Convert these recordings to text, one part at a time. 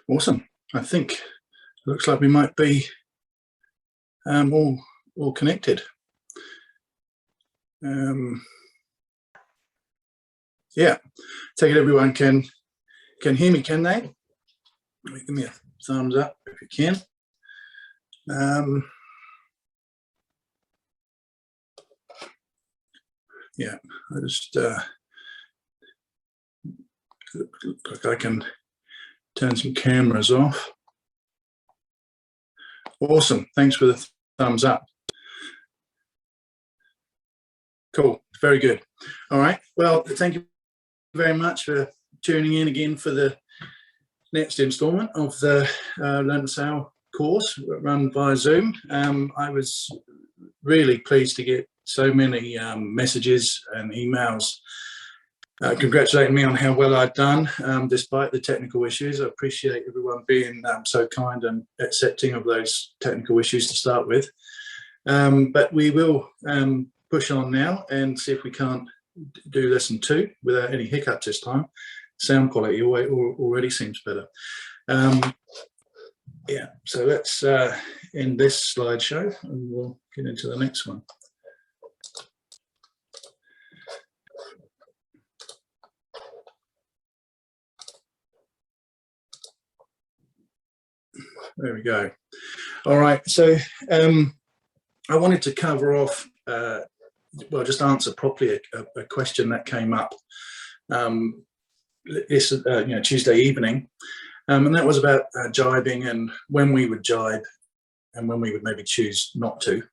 Awesome. I think it looks like we might be all connected. Yeah, take it everyone can hear me, can they? Give me a thumbs up if you can. Yeah, I just look like I can turn some cameras off. Awesome, thanks for the thumbs up. Cool, very good. All right, well, thank you very much for tuning in again for the next installment of the Learn to Sail course run via Zoom. I was really pleased to get so many messages and emails congratulating me on how well I'd done despite the technical issues. I appreciate everyone being so kind and accepting of those technical issues to start with. But we will push on now and see if we can't do lesson 2 without any hiccups this time. Sound quality already seems better. Yeah, so let's end this slideshow and we'll get into the next one. There we go. All right, so I wanted to cover off, well, just answer properly a question that came up this Tuesday evening, and that was about jibing and when we would jibe and when we would maybe choose not to.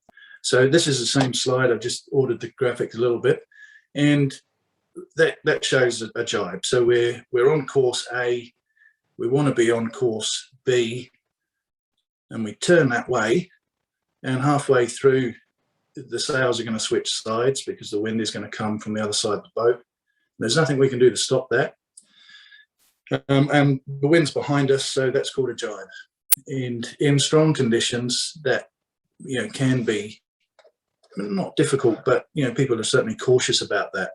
So this is the same slide. I've just ordered the graphics a little bit, and that shows a jibe. So we're on course A, we want to be on course B, and we turn that way, and halfway through the sails are going to switch sides because the wind is going to come from the other side of the boat. There's nothing we can do to stop that, and the wind's behind us, so that's called a jibe. And in strong conditions, that can be not difficult, but people are certainly cautious about that.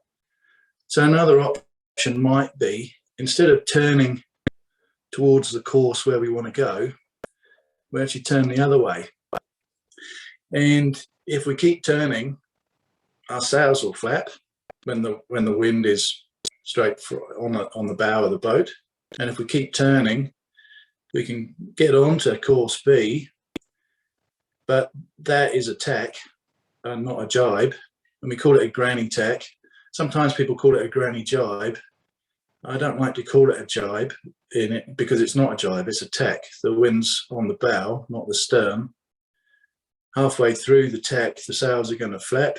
So another option might be, instead of turning towards the course where we want to go, we actually turn the other way. And if we keep turning, our sails will flap when the wind is straight on the bow of the boat. And if we keep turning, we can get onto course B, but that is a tack and not a jibe, and we call it a granny tack. Sometimes people call it a granny jibe. I don't like to call it a jibe in it because it's not a jibe, it's a tack. The wind's on the bow, not the stern. Halfway through the tack, the sails are going to flap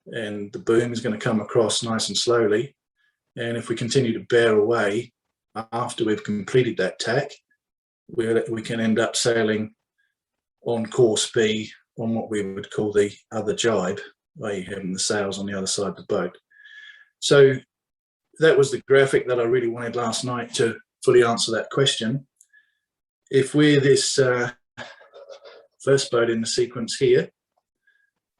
and the boom is going to come across nice and slowly. And if we continue to bear away after we've completed that tack, we can end up sailing on course B on what we would call the other jibe, i.e. having the sails on the other side of the boat. So that was the graphic that I really wanted last night to fully answer that question. If we're this first boat in the sequence here,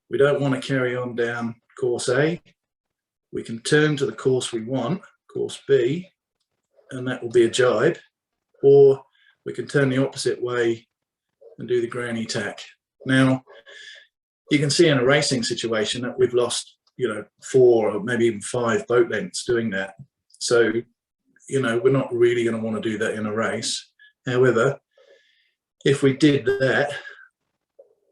we don't want to carry on down course A. We can turn to the course we want, course B, and that will be a jibe, or we can turn the opposite way and do the granny tack. Now, you can see in a racing situation that we've lost 4 or maybe even 5 boat lengths doing that. So, we're not really going to want to do that in a race. However, if we did that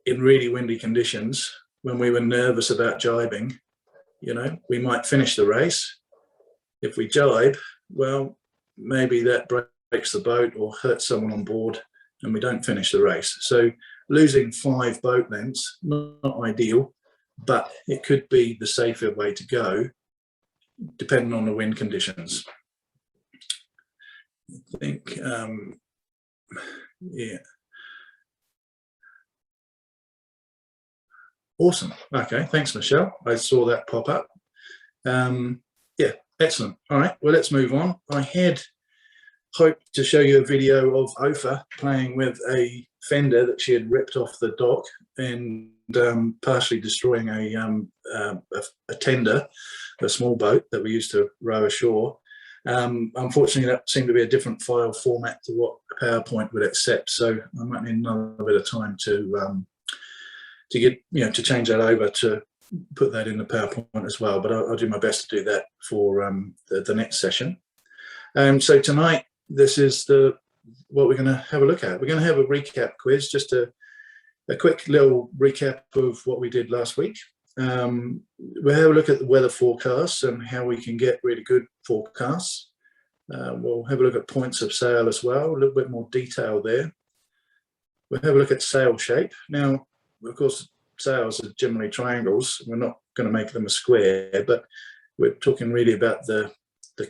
in really windy conditions, when we were nervous about jibing, we might finish the race. If we jibe, well, maybe that breaks the boat or hurts someone on board and we don't finish the race. So losing 5 boat lengths, not ideal, but it could be the safer way to go, depending on the wind conditions. I think, yeah. Awesome. Okay, thanks, Michelle. I saw that pop up. Yeah, excellent. All right, well, let's move on. I had hoped to show you a video of Ofa playing with a fender that she had ripped off the dock and partially destroying a tender, a small boat that we used to row ashore. Unfortunately, that seemed to be a different file format to what PowerPoint would accept, so I might need another bit of time to get, to change that over to put that in the PowerPoint as well, but I'll do my best to do that for the next session. So tonight, this is what we're going to have a look at. We're going to have a recap quiz, just a quick little recap of what we did last week. We'll have a look at the weather forecasts and how we can get really good forecasts. We'll have a look at points of sail as well, a little bit more detail there. We'll have a look at sail shape. Now, of course, sails are generally triangles. We're not going to make them a square, but we're talking really about the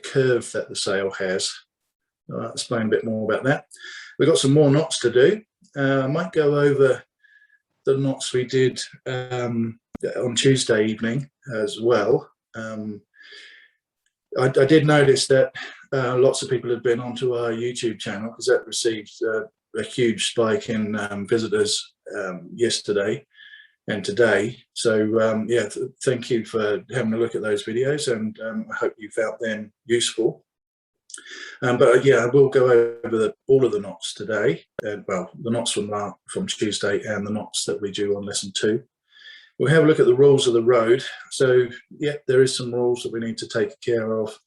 curve that the sail has. I'll explain a bit more about that. We've got some more knots to do. I might go over the knots we did on Tuesday evening as well. I did notice that lots of people had been onto our YouTube channel because that received a huge spike in visitors yesterday and today. So yeah, thank you for having a look at those videos, and I hope you found them useful. But yeah, I will go over all of the knots today. Well, the knots from Tuesday and the knots that we do on lesson 2. We'll have a look at the rules of the road. So yeah, there is some rules that we need to take care of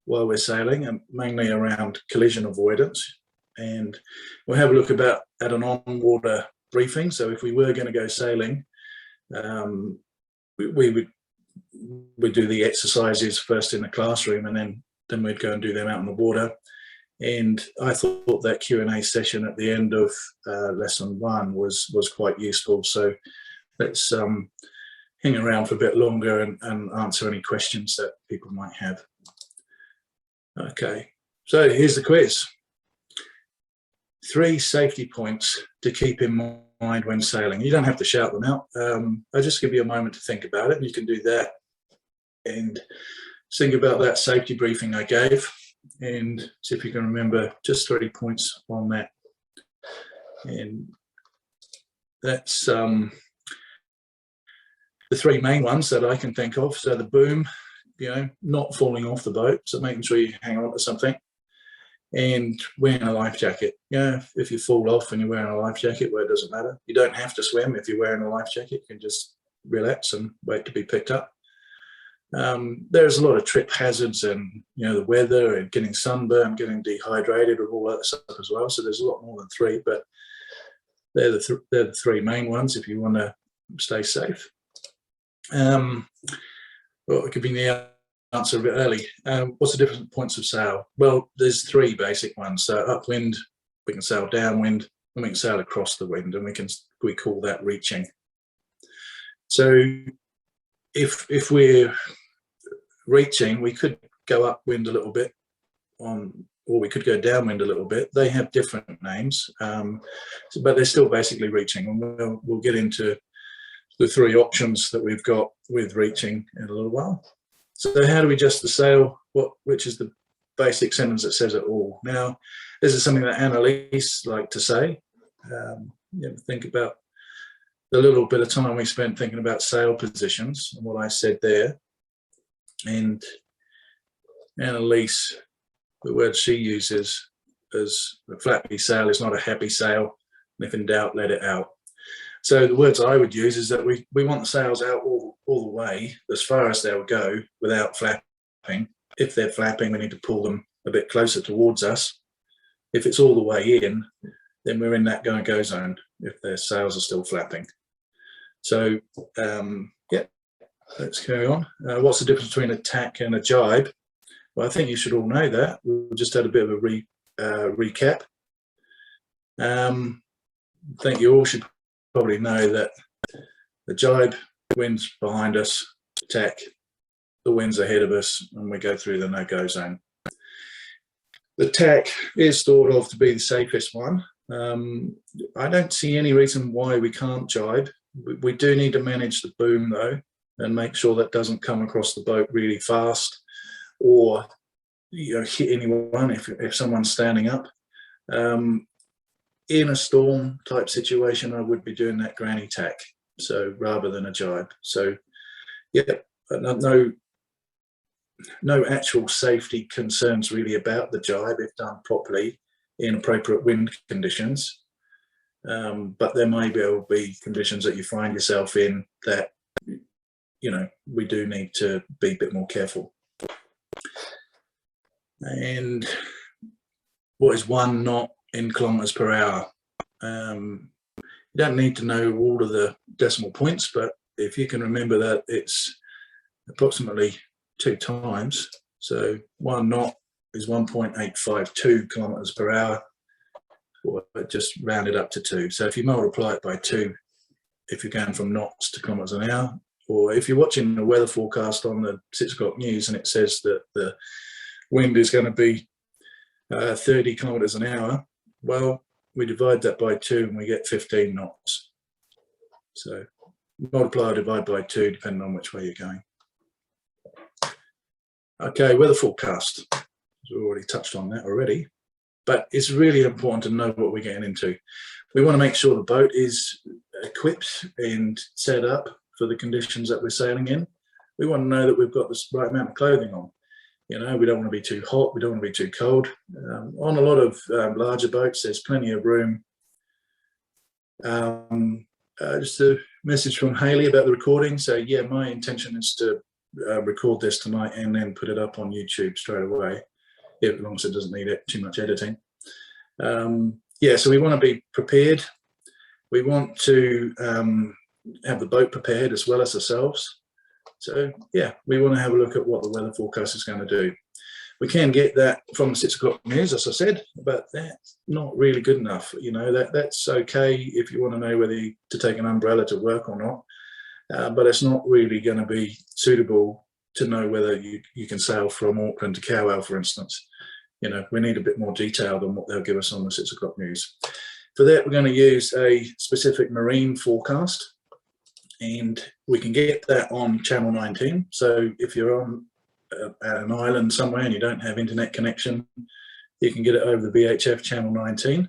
while we're sailing, and mainly around collision avoidance. And we'll have a look at an on-water briefing. So if we were going to go sailing, we would do the exercises first in the classroom, and then we'd go and do them out on the water. And I thought that Q&A session at the end of lesson 1 was quite useful. So let's hang around for a bit longer and answer any questions that people might have. Okay, so here's the quiz. 3 safety points to keep in mind when sailing. You don't have to shout them out. I'll just give you a moment to think about it. You can do that and think about that safety briefing I gave and see if you can remember just 3 points on that. And that's the 3 main ones that I can think of. So the boom, not falling off the boat, so making sure you hang on to something, and wearing a life jacket. If you fall off and you're wearing a life jacket, well, it doesn't matter. You don't have to swim if you're wearing a life jacket. You can just relax and wait to be picked up. There's a lot of trip hazards, and the weather and getting sunburned, getting dehydrated, and all that stuff as well. So there's a lot more than 3, but they're the 3 main ones if you want to stay safe. Well, it could be the answer a bit early. What's the different points of sail? Well, there's 3 basic ones. So upwind, we can sail downwind, and we can sail across the wind, and we call that reaching. So if we're reaching, we could go upwind a little bit or we could go downwind a little bit. They have different names, but they're still basically reaching, and we'll get into the 3 options that we've got with reaching in a little while. So how do we adjust the sail? Which is the basic sentence that says it all. Now, this is something that Annalise liked to say. Think about the little bit of time we spent thinking about sail positions and what I said there. And Annalise, the word she uses is a flappy sail is not a happy sail. And if in doubt, let it out. So the words I would use is that we want the sails out all the way, as far as they'll go, without flapping. If they're flapping, we need to pull them a bit closer towards us. If it's all the way in, then we're in that go zone, if their sails are still flapping. So, yeah, let's carry on. What's the difference between a tack and a jibe? Well, I think you should all know that. We've just had a bit of a recap. I think you all should probably know that the jibe, wind's behind us, tack, the wind's ahead of us, and we go through the no-go zone. The tack is thought of to be the safest one. I don't see any reason why we can't jibe. We do need to manage the boom though, and make sure that doesn't come across the boat really fast, or hit anyone if someone's standing up. In a storm type situation, I would be doing that granny tack, so rather than a jibe. So yeah, no actual safety concerns really about the jibe if done properly in appropriate wind conditions. But there may be conditions that you find yourself in that, we do need to be a bit more careful. And what is 1 knot in kilometers per hour? You don't need to know all of the decimal points, but if you can remember that it's approximately 2 times. So 1 knot is 1.852 kilometers per hour, or just round it up to 2. So if you multiply it by 2, if you're going from knots to kilometers an hour, or if you're watching the weather forecast on the 6 o'clock news and it says that the wind is going to be 30 kilometers an hour, well, we divide that by 2 and we get 15 knots. So multiply or divide by 2 depending on which way you're going. Okay, weather forecast. We've already touched on that already, but it's really important to know what we're getting into. We want to make sure the boat is equipped and set up for the conditions that we're sailing in. We want to know that we've got the right amount of clothing on. We don't want to be too hot, we don't want to be too cold. On a lot of larger boats, there's plenty of room. Just a message from Haley about the recording. So yeah, my intention is to record this tonight and then put it up on YouTube straight away, as long as it doesn't need too much editing. Yeah, so we want to be prepared. We want to have the boat prepared as well as ourselves. So yeah, we want to have a look at what the weather forecast is going to do. We can get that from the 6 o'clock news, as I said, but that's not really good enough. That's okay if you want to know whether to take an umbrella to work or not, but it's not really going to be suitable to know whether you can sail from Auckland to Cowell, for instance. We need a bit more detail than what they'll give us on the 6 o'clock news. For that, we're going to use a specific marine forecast, and we can get that on channel 19. So if you're on at an island somewhere and you don't have internet connection, you can get it over the VHF channel 19.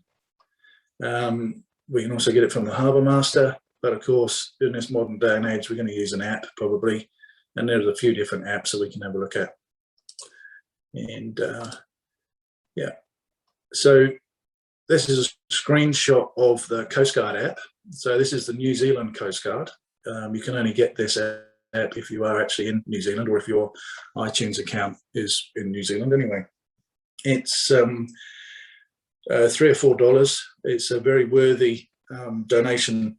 We can also get it from the Harbour Master, but of course, in this modern day and age, we're going to use an app probably, and there's a few different apps that we can have a look at. And yeah, so this is a screenshot of the Coast Guard app. So this is the New Zealand Coast Guard. You can only get this app if you are actually in New Zealand, or if your iTunes account is in New Zealand anyway. It's $3 or $4. It's a very worthy donation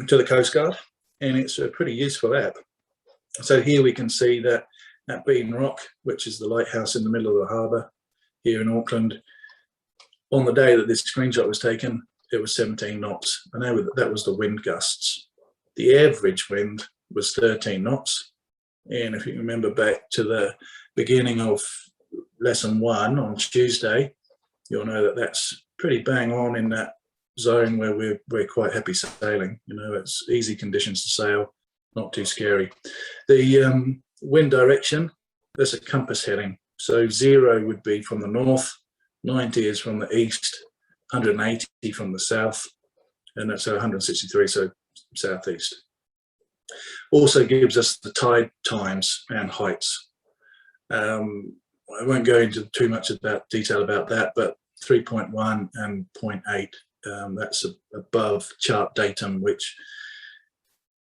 to the Coast Guard, and it's a pretty useful app. So here we can see that at Beaton Rock, which is the lighthouse in the middle of the harbour here in Auckland, on the day that this screenshot was taken, it was 17 knots, and that was the wind gusts. The average wind was 13 knots. And if you remember back to the beginning of lesson 1 on Tuesday, you'll know that that's pretty bang on in that zone where we're quite happy sailing. It's easy conditions to sail, not too scary. The wind direction, there's a compass heading. So 0 would be from the north, 90 is from the east, 180 from the south, and that's 163, so southeast. Also gives us the tide times and heights. I won't go into too much detail about that, but 3.1 and 0.8, that's above chart datum, which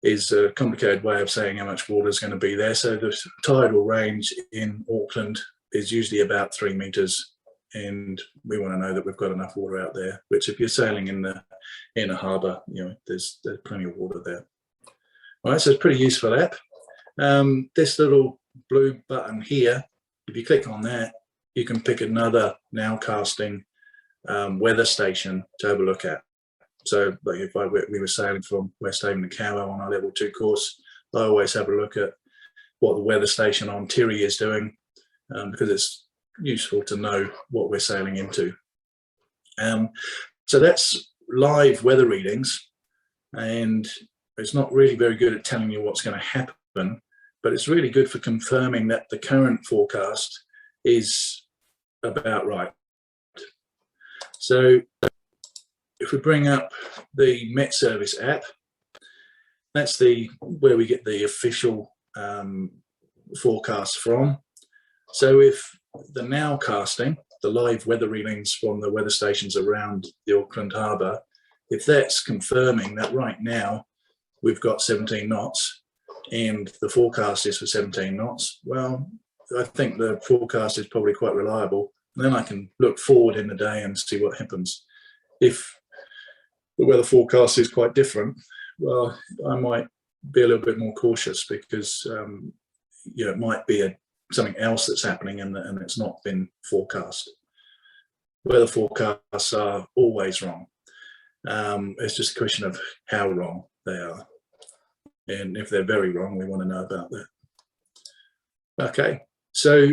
is a complicated way of saying how much water is going to be there. So the tidal range in Auckland is usually about 3 meters, and we want to know that we've got enough water out there, which if you're sailing in a harbour, there's plenty of water there. All right, so it's a pretty useful app. This little blue button here, if you click on that, you can pick another nowcasting weather station to have a look at. So like if we were sailing from West Haven to Cowell on our level 2 course, I always have a look at what the weather station on Tirri is doing, because it's useful to know what we're sailing into. So that's live weather readings, and it's not really very good at telling you what's going to happen, but it's really good for confirming that the current forecast is about right. So if we bring up the Met Service app, that's where we get the official forecast from. So if the nowcasting, the live weather readings from the weather stations around the Auckland Harbour, if that's confirming that right now we've got 17 knots and the forecast is for 17 knots, well, I think the forecast is probably quite reliable. And then I can look forward in the day and see what happens. If the weather forecast is quite different, well, I might be a little bit more cautious because it might be something else that's happening and it's not been forecast. Weather forecasts are always wrong. It's just a question of how wrong they are. And if they're very wrong, we want to know about that. Okay, so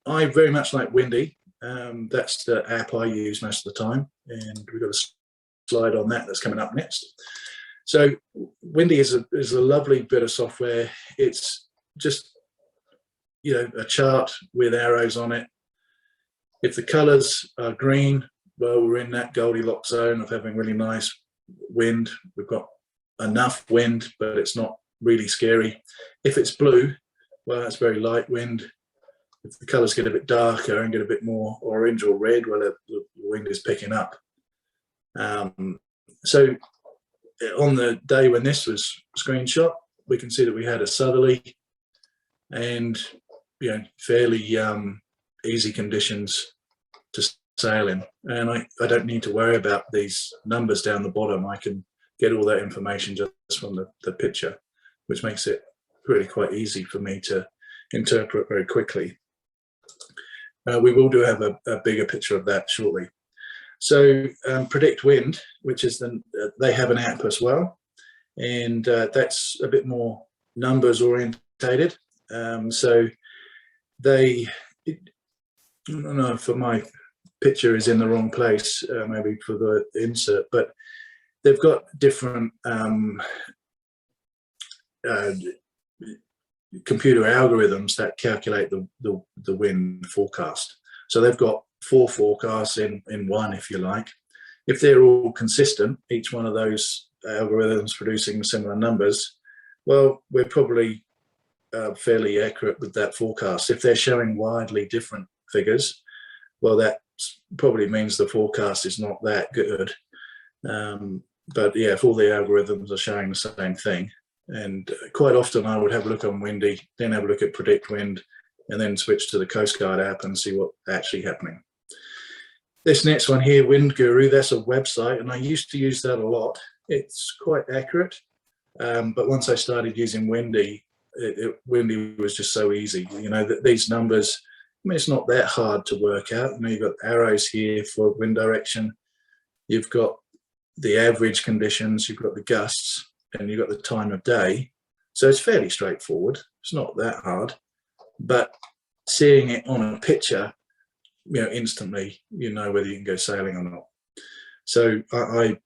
I very much like Windy. That's the app I use most of the time, and we've got a slide on that that's coming up next. So Windy is a lovely bit of software. It's just a chart with arrows on it. If the colors are green, well, we're in that Goldilocks zone of having really nice wind. We've got enough wind, but it's not really scary. If it's blue, well, that's very light wind. If the colors get a bit darker and get a bit more orange or red, well, the wind is picking up. So on the day when this was screenshot, we can see that we had a southerly and fairly easy conditions to sail in. And I don't need to worry about these numbers down the bottom. I can get all that information just from the picture, which makes it really quite easy for me to interpret very quickly. We will have a bigger picture of that shortly. So Predict Wind, which is they have an app as well, and that's a bit more numbers orientated. So I don't know if my picture is in the wrong place, maybe for the insert, but they've got different computer algorithms that calculate the wind forecast. So they've got 4 forecasts in one, if you like. If they're all consistent, each one of those algorithms producing similar numbers, well, we're probably fairly accurate with that forecast. If they're showing widely different figures, well, that probably means the forecast is not that good. But yeah, if all the algorithms are showing the same thing, and quite often I would have a look on Windy, then have a look at Predict Wind, and then switch to the Coast Guard app and see what's actually happening. This next one here, Wind Guru, that's a website, and I used to use that a lot. It's quite accurate, but once I started using Windy, Windy was just so easy. These numbers, I mean, it's not that hard to work out. You've got arrows here for wind direction. You've got the average conditions, you've got the gusts, and you've got the time of day. So it's fairly straightforward. It's not that hard, but seeing it on a picture, instantly, whether you can go sailing or not. So I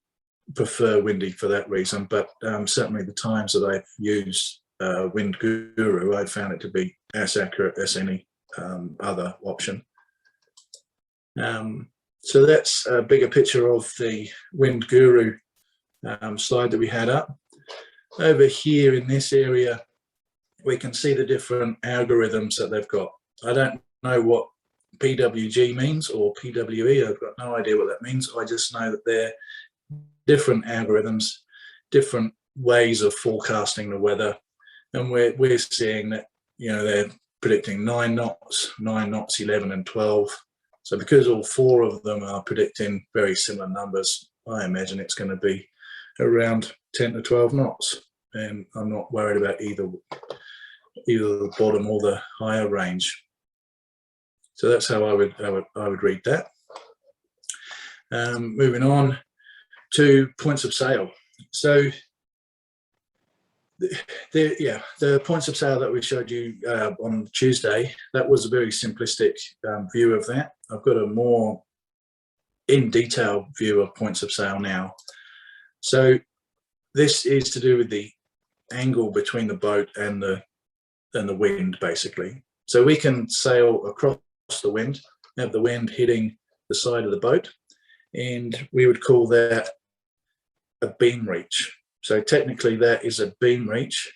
prefer Windy for that reason, but certainly the times that I've used Wind Guru, I found it to be as accurate as any other option. So that's a bigger picture of the Wind Guru slide that we had up. Over here in this area, we can see the different algorithms that they've got. I don't know what PWG means or PWE. I've got no idea what that means. I just know that they're different algorithms, different ways of forecasting the weather. And we're seeing that, they're predicting 9 knots, 9 knots, 11 and 12. So because all 4 of them are predicting very similar numbers, I imagine it's going to be around 10 to 12 knots. And I'm not worried about either the bottom or the higher range. So that's how I would read that. Moving on to points of sale. So the points of sale that we showed you on Tuesday, that was a very simplistic view of that. I've got a more in detail view of points of sale now. So this is to do with the angle between the boat and the wind, basically. So we can sail across the wind, have the wind hitting the side of the boat, and we would call that a beam reach. So technically that is a beam reach,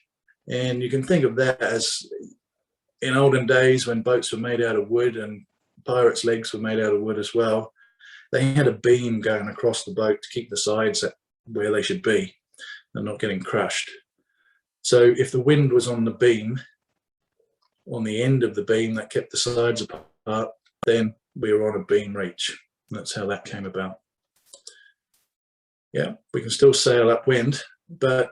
and you can think of that as in olden days when boats were made out of wood and pirates' legs were made out of wood as well, they had a beam going across the boat to keep the sides at where they should be and not getting crushed. So if the wind was on the beam, on the end of the beam that kept the sides apart, then we were on a beam reach. And that's how that came about. Yeah, we can still sail upwind, but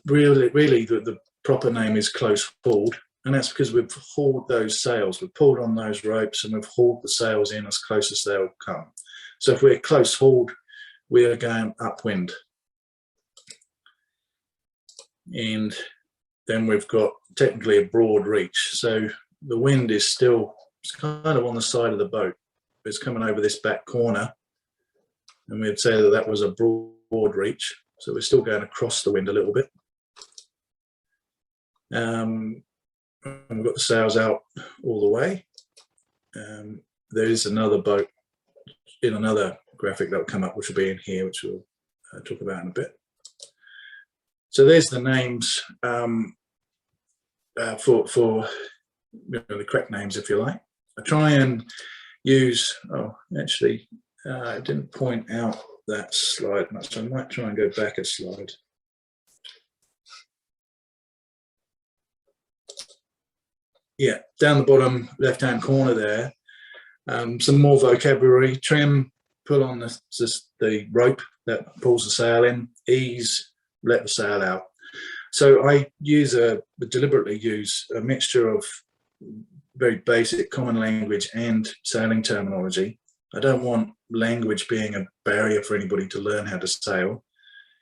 really the proper name is close hauled, and that's because we've hauled those sails, we've pulled on those ropes and we've hauled the sails in as close as they'll come. So if we're close hauled, we are going upwind. And then we've got technically a broad reach. So the wind is still, it's kind of on the side of the boat. It's coming over this back corner, and we'd say that that was a broad reach. So we're still going across the wind a little bit. And we've got the sails out all the way. There is another boat in another graphic that will come up, which will be in here, which we'll talk about in a bit. So there's the names for the correct names, if you like. I try and use, actually, I didn't point out that slide much, so I might try and go back a slide. Yeah, down the bottom left-hand corner there, some more vocabulary. Trim, pull on the rope that pulls the sail in. Ease, let the sail out. So I deliberately use a mixture of very basic common language and sailing terminology. I don't want language being a barrier for anybody to learn how to sail.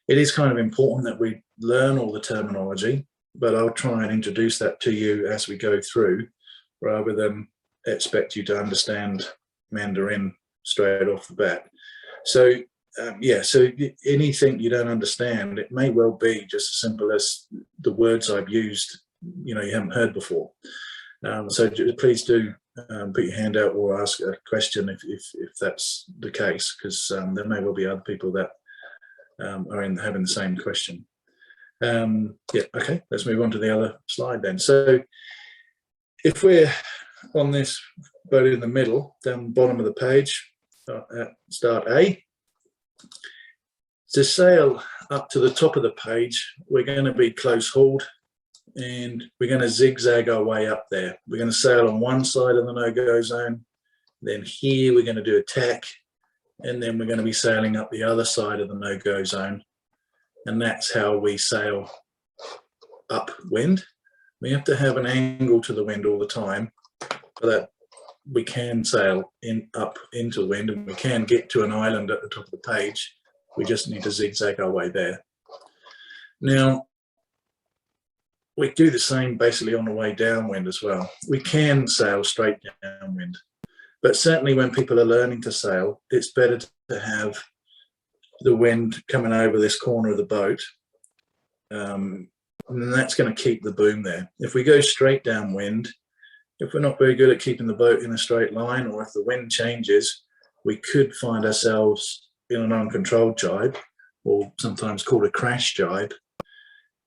It is kind of important that we learn all the terminology, but I'll try and introduce that to you as we go through, rather than expect you to understand Mandarin straight off the bat. So yeah, so anything you don't understand, it may well be just as simple as the words I've used, you haven't heard before. So please do put your hand out or ask a question if that's the case, because there may well be other people that are having the same question. Yeah, okay, let's move on to the other slide then. So if we're on this boat in the middle, down the bottom of the page, at start A, to sail up to the top of the page, we're going to be close hauled, and we're going to zigzag our way up there. We're going to sail on one side of the no-go zone, then here we're going to do a tack, and then we're going to be sailing up the other side of the no-go zone. And that's how we sail upwind. We have to have an angle to the wind all the time so that we can sail up into wind, and we can get to an island at the top of the page. We just need to zigzag our way there. Now, we do the same basically on the way downwind as well. We can sail straight downwind, but certainly when people are learning to sail, it's better to have the wind coming over this corner of the boat, and that's going to keep the boom there. If we go straight downwind, if we're not very good at keeping the boat in a straight line, or if the wind changes, we could find ourselves in an uncontrolled jibe, or sometimes called a crash jibe,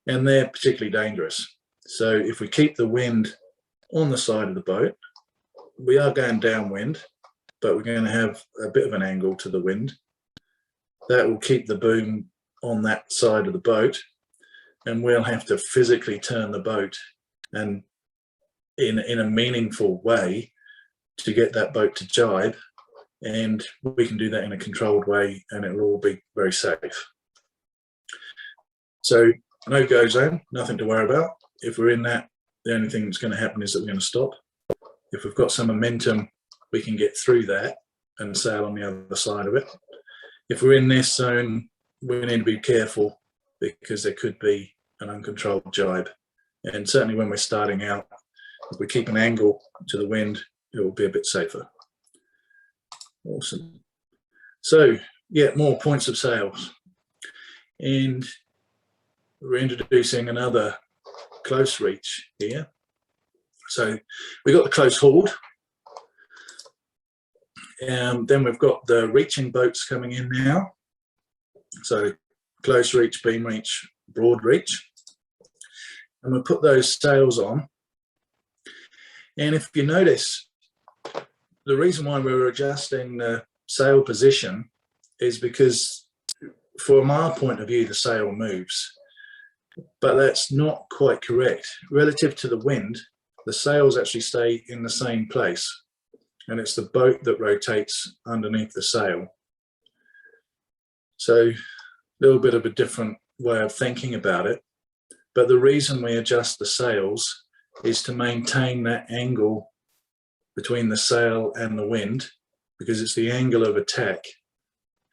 and they're particularly dangerous. So if we keep the wind on the side of the boat, we are going downwind, but we're going to have a bit of an angle to the wind. That will keep the boom on that side of the boat, and we'll have to physically turn the boat and in a meaningful way to get that boat to jibe, and we can do that in a controlled way, and it'll all be very safe. So no-go zone, nothing to worry about. If we're in that, the only thing that's going to happen is that we're going to stop. If we've got some momentum, we can get through that and sail on the other side of it. If we're in this zone, we need to be careful, because there could be an uncontrolled jibe. And certainly when we're starting out, if we keep an angle to the wind, it will be a bit safer. Awesome. So yeah, more points of sails. And we're introducing another close reach here. So we've got the close hauled. Then we've got the reaching boats coming in now. So close reach, beam reach, broad reach. And we'll put those sails on. And if you notice, the reason why we're adjusting the sail position is because from our point of view, the sail moves. But that's not quite correct. Relative to the wind, the sails actually stay in the same place. And it's the boat that rotates underneath the sail. So a little bit of a different way of thinking about it. But the reason we adjust the sails is to maintain that angle between the sail and the wind, because it's the angle of attack,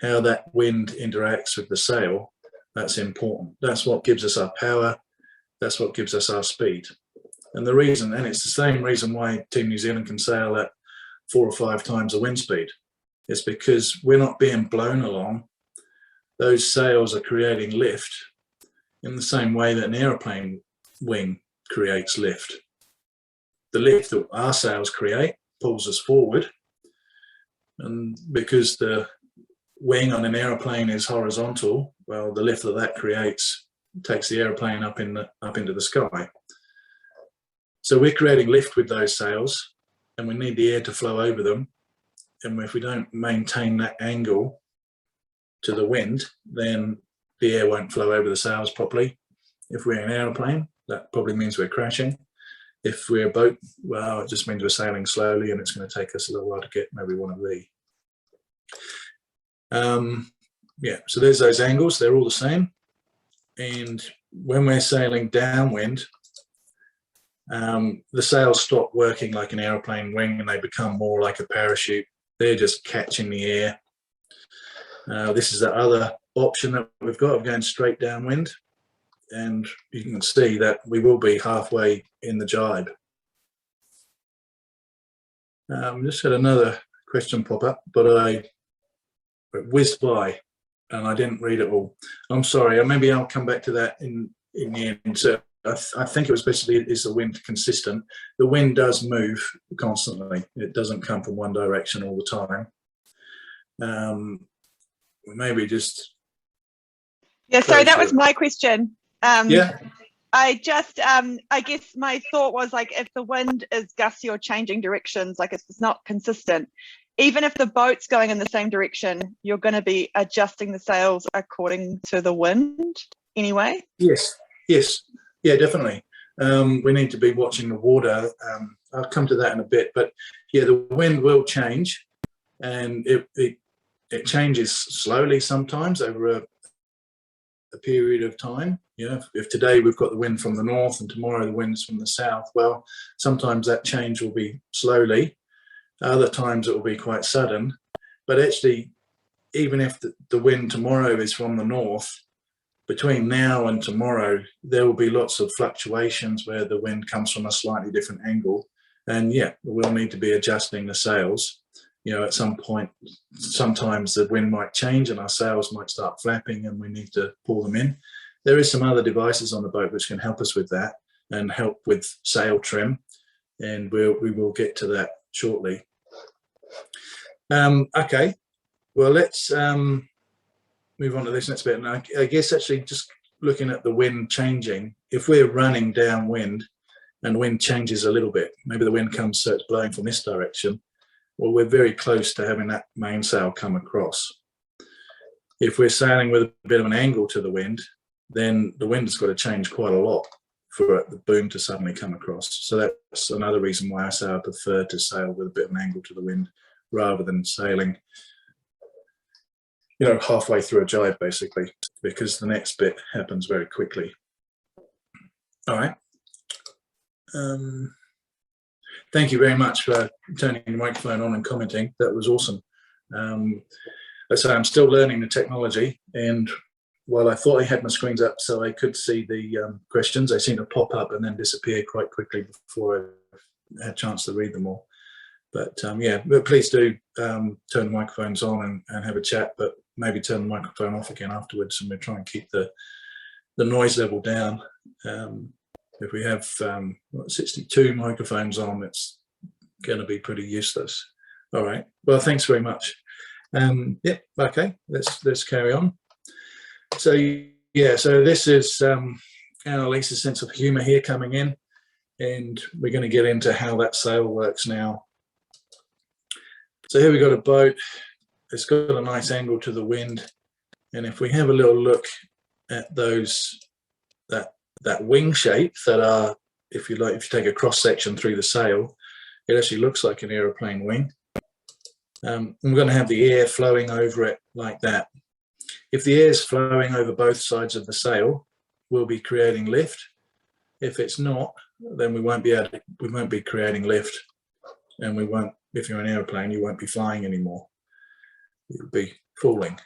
how that wind interacts with the sail, that's important. That's what gives us our power. That's what gives us our speed. And the reason, and it's the same reason why Team New Zealand can sail at 4 or 5 times the wind speed. It's because we're not being blown along. Those sails are creating lift in the same way that an aeroplane wing creates lift. The lift that our sails create pulls us forward, and because the wing on an aeroplane is horizontal, well, the lift that creates takes the aeroplane up into the sky. So we're creating lift with those sails, and we need the air to flow over them. And if we don't maintain that angle to the wind, then the air won't flow over the sails properly. If we're an aeroplane, that probably means we're crashing. If we're a boat, well, it just means we're sailing slowly, and it's going to take us a little while to get where we want to be. Yeah, so there's those angles. They're all the same. And when we're sailing downwind, the sails stop working like an aeroplane wing, and they become more like a parachute. They're just catching the air. This is the other option that we've got of going straight downwind. And you can see that we will be halfway in the jibe. Just had another question pop up, but it whizzed by and I didn't read it all. I'm sorry, maybe I'll come back to that in the end. So I think it was basically, is the wind consistent? The wind does move constantly. It doesn't come from one direction all the time. Maybe just... Yeah, sorry, that was my question. Yeah. I just, I guess my thought was, like, if the wind is gusty or changing directions, like if it's not consistent, even if the boat's going in the same direction, you're going to be adjusting the sails according to the wind anyway? Yes, yes. Yeah, definitely. We need to be watching the water. I'll come to that in a bit, but yeah, the wind will change, and it changes slowly sometimes over a period of time. You know, if today we've got the wind from the north and tomorrow the wind's from the south, well, sometimes that change will be slowly. Other times it will be quite sudden. But actually, even if the wind tomorrow is from the north, between now and tomorrow, there will be lots of fluctuations where the wind comes from a slightly different angle. And yeah, we'll need to be adjusting the sails. You know, at some point, sometimes the wind might change and our sails might start flapping and we need to pull them in. There is some other devices on the boat which can help us with that and help with sail trim. And we will get to that shortly. Okay, well, let's move on to this next bit. And I guess actually just looking at the wind changing, if we're running downwind and the wind changes a little bit, maybe the wind comes, so it's blowing from this direction, well, we're very close to having that mainsail come across. If we're sailing with a bit of an angle to the wind, then the wind's got to change quite a lot for the boom to suddenly come across. So that's another reason why I say I prefer to sail with a bit of an angle to the wind rather than sailing, you know, halfway through a jibe, basically, because the next bit happens very quickly. All right. Thank you very much for turning the microphone on and commenting. That was awesome. I say I'm still learning the technology, and while I thought I had my screens up so I could see the questions, they seem to pop up and then disappear quite quickly before I had a chance to read them all. But yeah, but please do turn the microphones on and have a chat, but maybe turn the microphone off again afterwards, and we'll try and keep the the noise level down. If we have 62 microphones on, it's going to be pretty useless. All right. Well, thanks very much. Yeah. Okay. Let's carry on. So yeah. So this is Annalise's sense of humour here coming in, and we're going to get into how that sail works now. So here we've got a boat. It's got a nice angle to the wind, and if we have a little look at those that wing shape that are, if you like, if you take a cross section through the sail, it actually looks like an aeroplane wing. We're going to have the air flowing over it like that. If the air is flowing over both sides of the sail, we'll be creating lift. If it's not, then we won't be creating lift, and we won't. If you're an aeroplane, you won't be flying anymore. You'll be falling.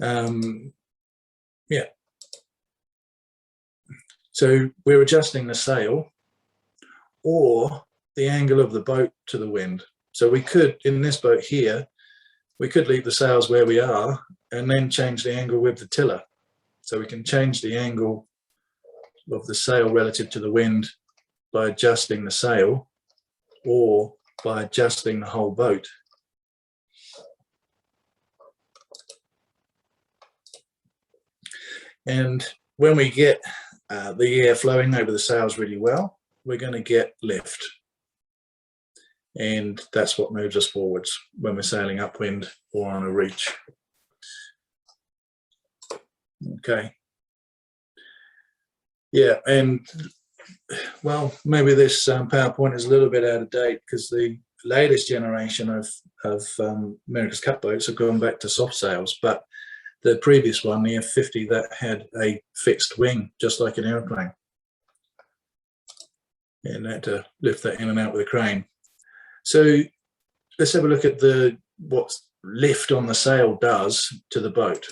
Yeah. So we're adjusting the sail or the angle of the boat to the wind. So we could, in this boat here, we could leave the sails where we are and then change the angle with the tiller. So we can change the angle of the sail relative to the wind by adjusting the sail or by adjusting the whole boat. And when we get the air flowing over the sails really well, we're going to get lift. And that's what moves us forwards when we're sailing upwind or on a reach. Okay. Yeah, and well, maybe this PowerPoint is a little bit out of date because the latest generation of America's Cup boats have gone back to soft sails, but the previous one, the F50, that had a fixed wing, just like an airplane. And they had to lift that in and out with a crane. So let's have a look at what lift on the sail does to the boat.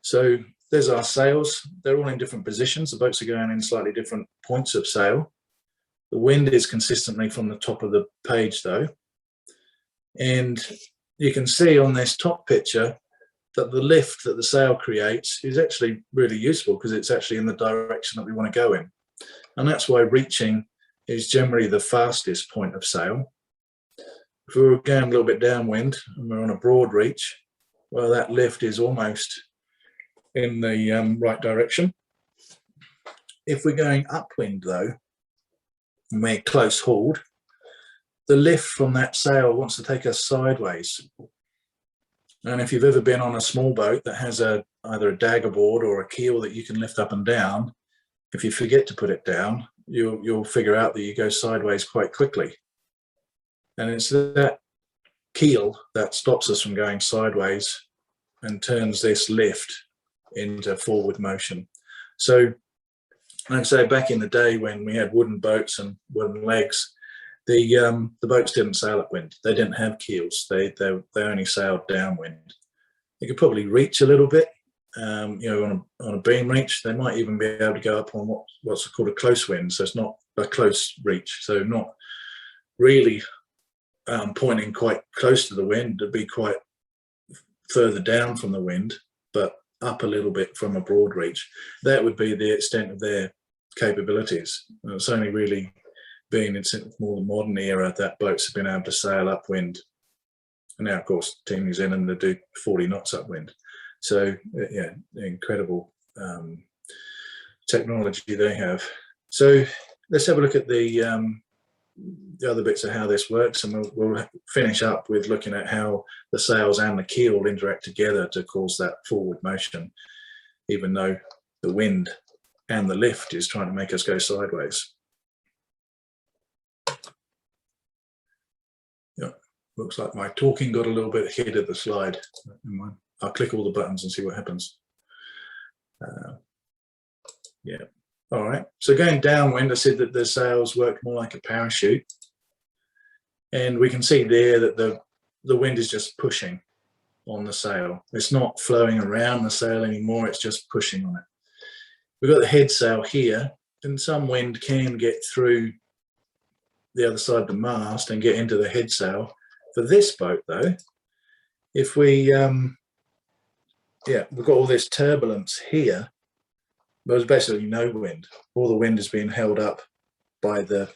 So there's our sails. They're all in different positions. The boats are going in slightly different points of sail. The wind is consistently from the top of the page though. And you can see on this top picture that the lift that the sail creates is actually really useful because it's actually in the direction that we want to go in. And that's why reaching is generally the fastest point of sail. If we were going a little bit downwind and we're on a broad reach, well, that lift is almost in the right direction. If we're going upwind though, and we're close hauled, the lift from that sail wants to take us sideways. And if you've ever been on a small boat that has either a dagger board or a keel that you can lift up and down, if you forget to put it down, you'll figure out that you go sideways quite quickly. And it's that keel that stops us from going sideways and turns this lift into forward motion. So, like I say, back in the day when we had wooden boats and wooden legs, the boats didn't sail upwind. They didn't have keels. They only sailed downwind. They could probably reach a little bit, you know, on a beam reach. They might even be able to go up on what's called a close wind. So it's not a close reach. So not really pointing quite close to the wind. To be quite further down from the wind, but up a little bit from a broad reach. That would be the extent of their capabilities. And it's only really been in more modern era that boats have been able to sail upwind. And now, of course, Team New Zealand, they do 40 knots upwind. So, yeah, incredible technology they have. So let's have a look at the other bits of how this works, and we'll finish up with looking at how the sails and the keel interact together to cause that forward motion, even though the wind and the lift is trying to make us go sideways. Yeah, looks like my talking got a little bit ahead of the slide. I'll click all the buttons and see what happens. Yeah. All right, so going downwind, I said that the sails work more like a parachute. And we can see there that the wind is just pushing on the sail. It's not flowing around the sail anymore, it's just pushing on it. We've got the head sail here, and some wind can get through the other side of the mast and get into the head sail. For this boat though, if we, yeah, we've got all this turbulence here, There's basically no wind. All the wind is being held up by the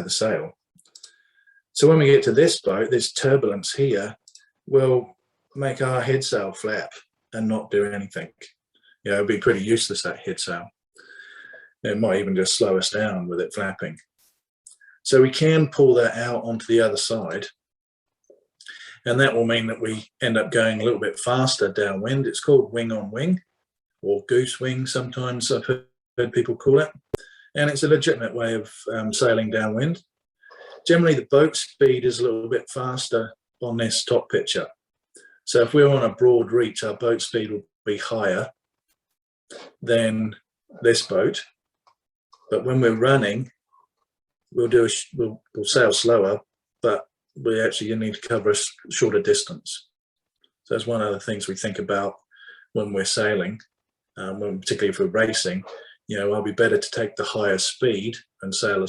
sail. So when we get to this boat, this turbulence here will make our head sail flap and not do anything. You know, it'd be pretty useless, that head sail. It might even just slow us down with it flapping. So we can pull that out onto the other side, and that will mean that we end up going a little bit faster downwind. It's called wing on wing, or goose wing sometimes I've heard people call it, and it's a legitimate way of sailing downwind. Generally the boat speed is a little bit faster on this top picture. So if we're on a broad reach, our boat speed will be higher than this boat, but when we're running, we'll sail slower, but we actually need to cover a shorter distance. So that's one of the things we think about when we're sailing, particularly if we're racing. You know, I'll be better to take the higher speed and sail a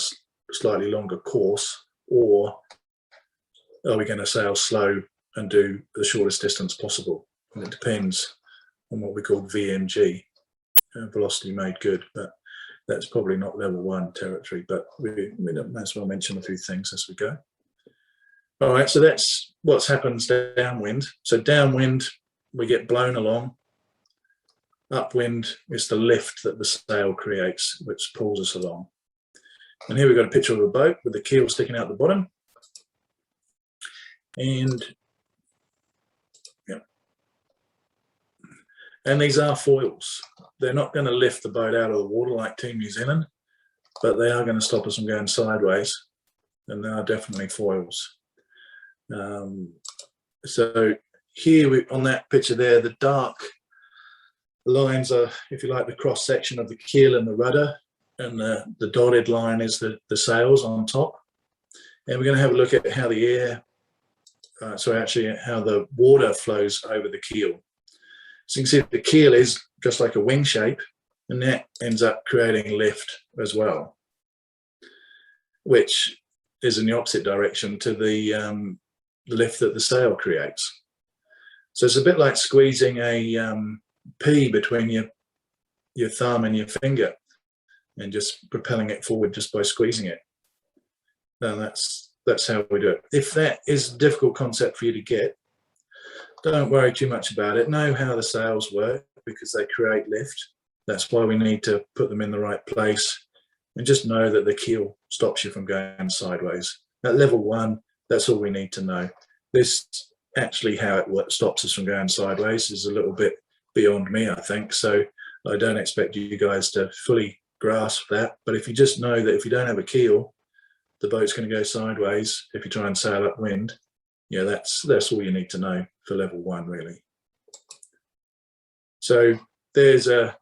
slightly longer course, or are we going to sail slow and do the shortest distance possible? And it depends on what we call VMG, velocity made good, but that's probably not level 1 territory, but we might as well mention a few things as we go. All right, so that's what happens downwind. So downwind, we get blown along. Upwind is the lift that the sail creates, which pulls us along. And here we've got a picture of a boat with the keel sticking out the bottom. And yeah, and these are foils. They're not going to lift the boat out of the water like Team New Zealand, but they are going to stop us from going sideways, and they are definitely foils. So here on that picture there, the dark lines are, if you like, the cross section of the keel and the rudder, and the dotted line is the sails on top. And we're going to have a look at how the air, how the water flows over the keel. So you can see the keel is just like a wing shape, and that ends up creating lift as well, which is in the opposite direction to the lift that the sail creates. So it's a bit like squeezing a pea between your thumb and your finger and just propelling it forward just by squeezing it. Now that's how we do it. If that is a difficult concept for you to get, don't worry too much about it. Know how the sails work, because they create lift. That's why we need to put them in the right place, and just know that the keel stops you from going sideways. At level 1, that's all we need to know. This actually how it stops us from going sideways is a little bit beyond me, I think. So I don't expect you guys to fully grasp that. But if you just know that if you don't have a keel, the boat's going to go sideways if you try and sail upwind, yeah, that's all you need to know for level 1, really. So there's a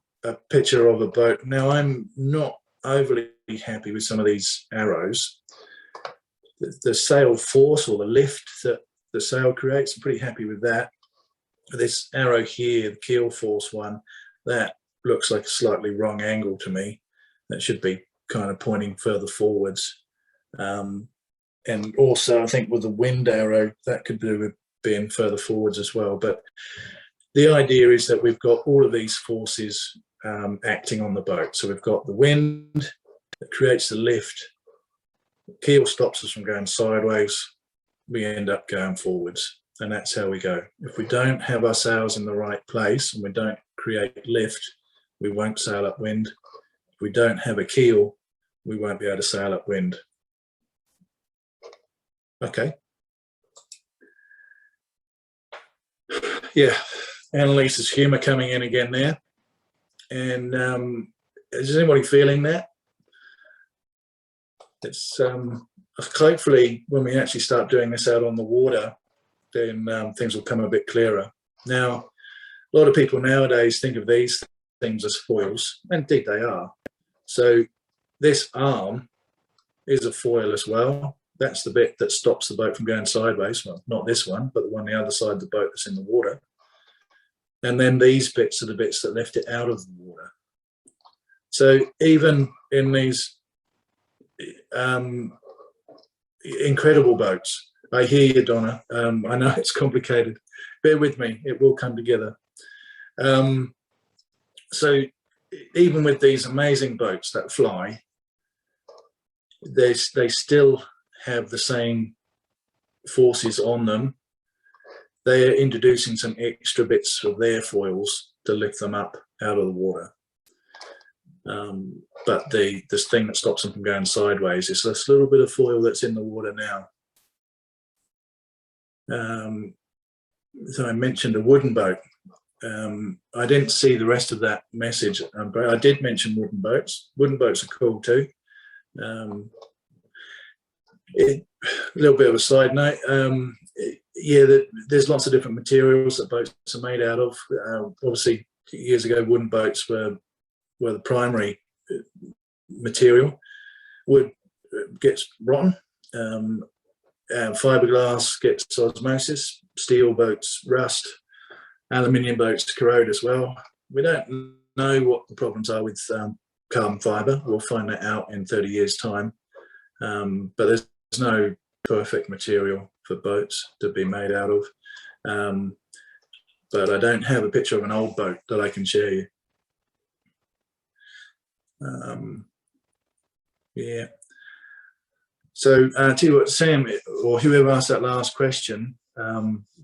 picture of a boat. Now, I'm not overly happy with some of these arrows. The sail force, or the lift that the sail creates, I'm pretty happy with that. This arrow here, the keel force one, that looks like a slightly wrong angle to me. That should be kind of pointing further forwards. And also I think with the wind arrow, that could do with being further forwards as well. But the idea is that we've got all of these forces acting on the boat. So we've got the wind that creates the lift. The keel stops us from going sideways. We end up going forwards, and that's how we go. If we don't have our sails in the right place and we don't create lift, we won't sail upwind. If we don't have a keel, we won't be able to sail upwind. Okay. Yeah, Annalise's humour coming in again there. And is anybody feeling that? It's hopefully when we actually start doing this out on the water, then things will come a bit clearer. Now, a lot of people nowadays think of these things as foils, and indeed they are. So this arm is a foil as well. That's the bit that stops the boat from going sideways. Well, not this one, but the one on the other side of the boat that's in the water. And then these bits are the bits that lift it out of the water. So even in these incredible boats, I hear you, Donna. I know it's complicated. Bear with me, it will come together. So even with these amazing boats that fly, they still have the same forces on them. They're introducing some extra bits of their foils to lift them up out of the water. But this thing that stops them from going sideways is this little bit of foil that's in the water now. So I mentioned a wooden boat. I didn't see the rest of that message, but I did mention wooden boats. Wooden boats are cool too. A little bit of a side note. Yeah, there's lots of different materials that boats are made out of. Obviously, years ago, wooden boats were the primary material. Wood gets rotten. Fiberglass gets osmosis. Steel boats rust. Aluminium boats corrode as well. We don't know what the problems are with carbon fiber. We'll find that out in 30 years' time. But there's no perfect material for boats to be made out of. But I don't have a picture of an old boat that I can share you. Yeah. So tell you what, Sam, or whoever asked that last question,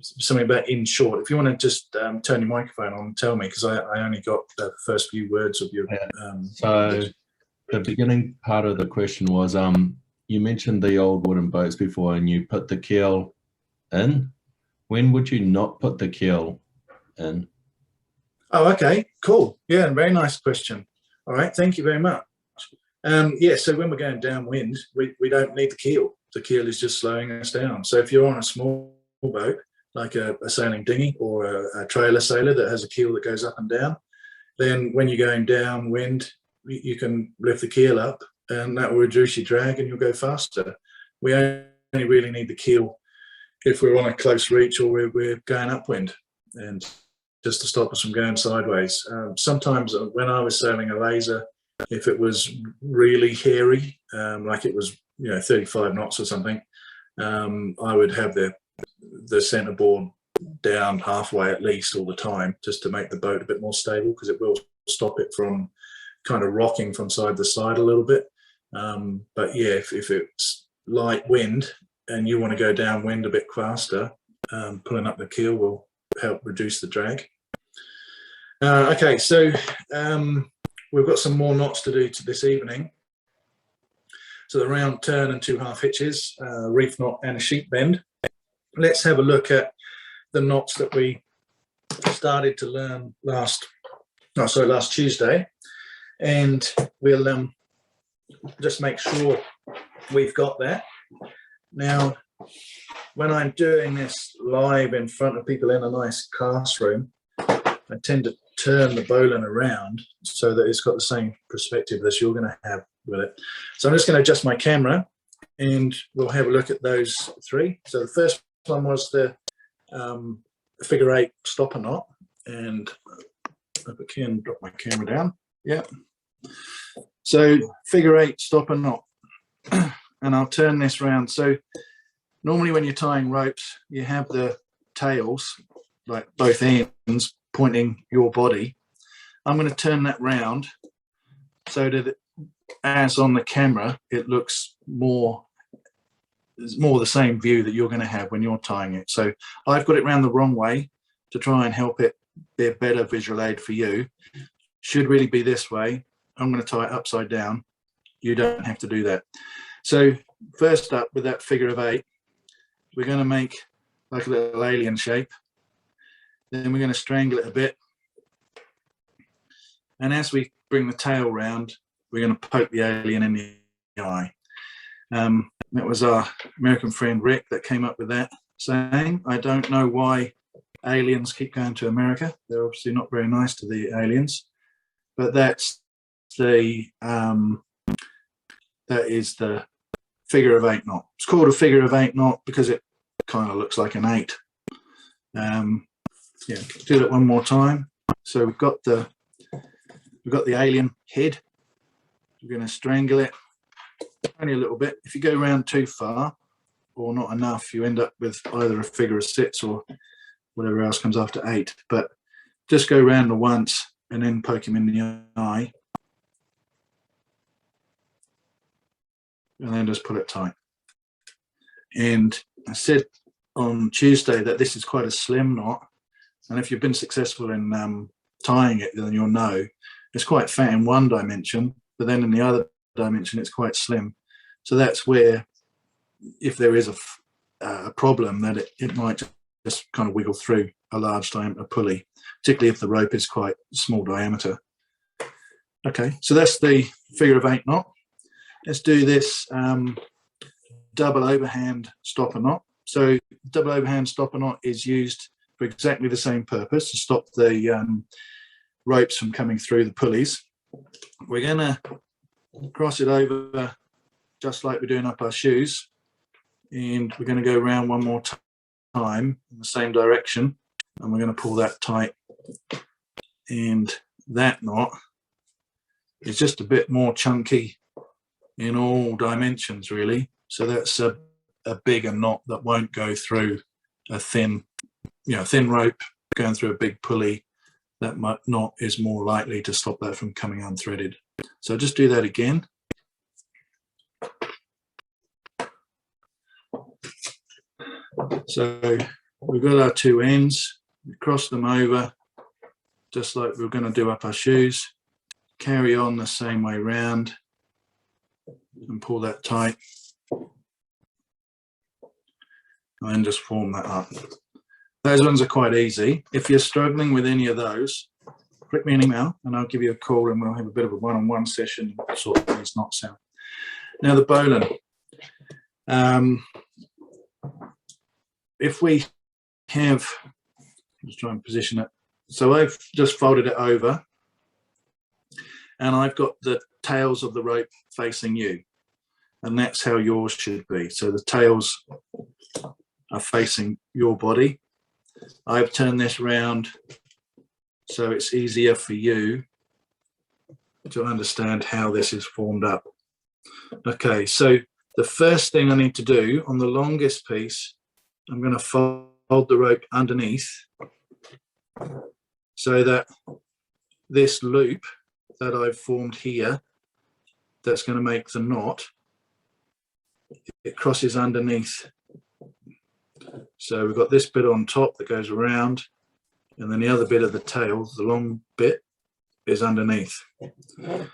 something about in short. If you want to just turn your microphone on and tell me, because I only got the first few words of your. So the beginning part of the question was, you mentioned the old wooden boats before, and you put the keel in. When would you not put the keel in? Oh, okay, cool. Yeah, very nice question. All right, thank you very much. Yeah, so when we're going downwind, we don't need the keel. The keel is just slowing us down. So if you're on a small boat, like a sailing dinghy or a trailer sailor that has a keel that goes up and down, then when you're going downwind, you can lift the keel up and that will reduce your drag and you'll go faster. We only really need the keel if we're on a close reach or we're going upwind, and just to stop us from going sideways. Sometimes when I was sailing a laser, if it was really hairy, like it was 35 knots or something, I would have the centerboard down halfway at least all the time, just to make the boat a bit more stable, because it will stop it from kind of rocking from side to side a little bit. But yeah, if it's light wind and you want to go downwind a bit faster, pulling up the keel will help reduce the drag. Okay, so we've got some more knots to do this evening. So the round turn and 2 half hitches, reef knot and a sheep bend. Let's have a look at the knots that we started to learn last Tuesday, and we'll just make sure we've got that. Now, when I'm doing this live in front of people in a nice classroom, I tend to turn the bowline around so that it's got the same perspective as you're going to have with it. So I'm just going to adjust my camera and we'll have a look at those 3. So the first one was the figure 8 stopper knot, and if I can drop my camera down. Yeah. So figure 8 stopper knot, and I'll turn this round. So normally when you're tying ropes, you have the tails, like both ends, pointing your body. I'm going to turn that round so that as on the camera, it looks more the same view that you're going to have when you're tying it. So I've got it round the wrong way to try and help it be a better visual aid for you. Should really be this way. I'm going to tie it upside down. You don't have to do that. So first up, with that figure of 8, we're going to make like a little alien shape. Then we're going to strangle it a bit. And as we bring the tail round, we're going to poke the alien in the eye. That was our American friend Rick that came up with that saying. I don't know why aliens keep going to America. They're obviously not very nice to the aliens. But that's the that is the figure of 8 knot. It's called a figure of 8 knot because it kind of looks like an 8. Yeah, do that one more time. So we've got the alien head. We're going to strangle it only a little bit. If you go around too far or not enough, you end up with either a figure of 6 or whatever else comes after 8. But just go around the once and then poke him in the eye, and then just pull it tight. And I said on Tuesday that this is quite a slim knot, and if you've been successful in tying it, then you'll know it's quite fat in one dimension, but then in the other dimension it's quite slim. So that's where, if there is a problem, that it might just kind of wiggle through a large diameter pulley, particularly if the rope is quite small diameter. Okay, so that's the figure of 8 knot. Let's do this double overhand stopper knot. So double overhand stopper knot is used for exactly the same purpose, to stop the ropes from coming through the pulleys. We're going to cross it over just like we're doing up our shoes, and we're going to go around one more time in the same direction, and we're going to pull that tight. And that knot is just a bit more chunky in all dimensions, really. So that's a bigger knot that won't go through a thin rope going through a big pulley. That knot is more likely to stop that from coming unthreaded. So just do that again. So we've got our two ends, we cross them over just like we're going to do up our shoes, carry on the same way round and pull that tight, and then just form that up. Those ones are quite easy. If you're struggling with any of those, click me an email and I'll give you a call, and we'll have a bit of a one-on-one session and sort these knots out. Now the bowline. If we have, let's try and position it. So I've just folded it over, and I've got the tails of the rope facing you, and that's how yours should be. So the tails are facing your body. I've turned this round so it's easier for you to understand how this is formed up. Okay, so the first thing I need to do on the longest piece, I'm going to fold the rope underneath so that this loop that I've formed here, that's going to make the knot, it crosses underneath. So we've got this bit on top that goes around, and then the other bit of the tail, the long bit, is underneath. And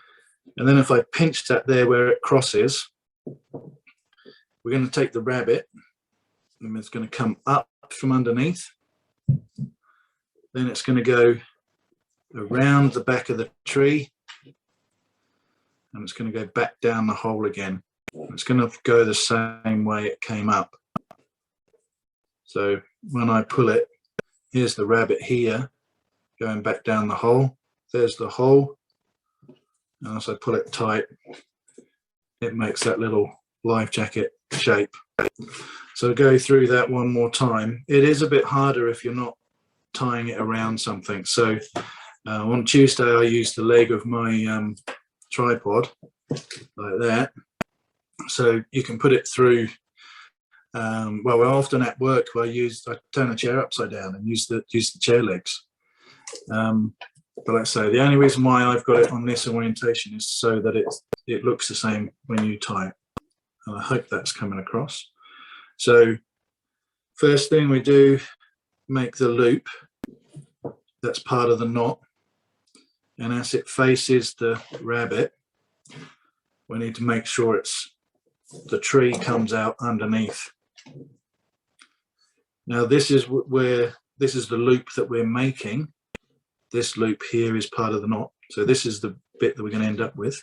then if I pinch that there where it crosses, we're going to take the rabbit, and it's going to come up from underneath. Then it's going to go around the back of the tree, and it's going to go back down the hole again. It's going to go the same way it came up. So when I pull it, here's the rabbit here, going back down the hole. There's the hole. And as I pull it tight, it makes that little life jacket shape. So go through that one more time. It is a bit harder if you're not tying it around something. So on Tuesday, I used the leg of my tripod like that. So you can put it through. Well, we're often at work where I turn a chair upside down and use the chair legs. But like I say, the only reason why I've got it on this orientation is so that it looks the same when you tie it. And I hope that's coming across. So first thing we do, make the loop. That's part of the knot. And as it faces the rabbit, we need to make sure the tree comes out underneath. Now this is the loop that we're making. This loop here is part of the knot. So this is the bit that we're going to end up with.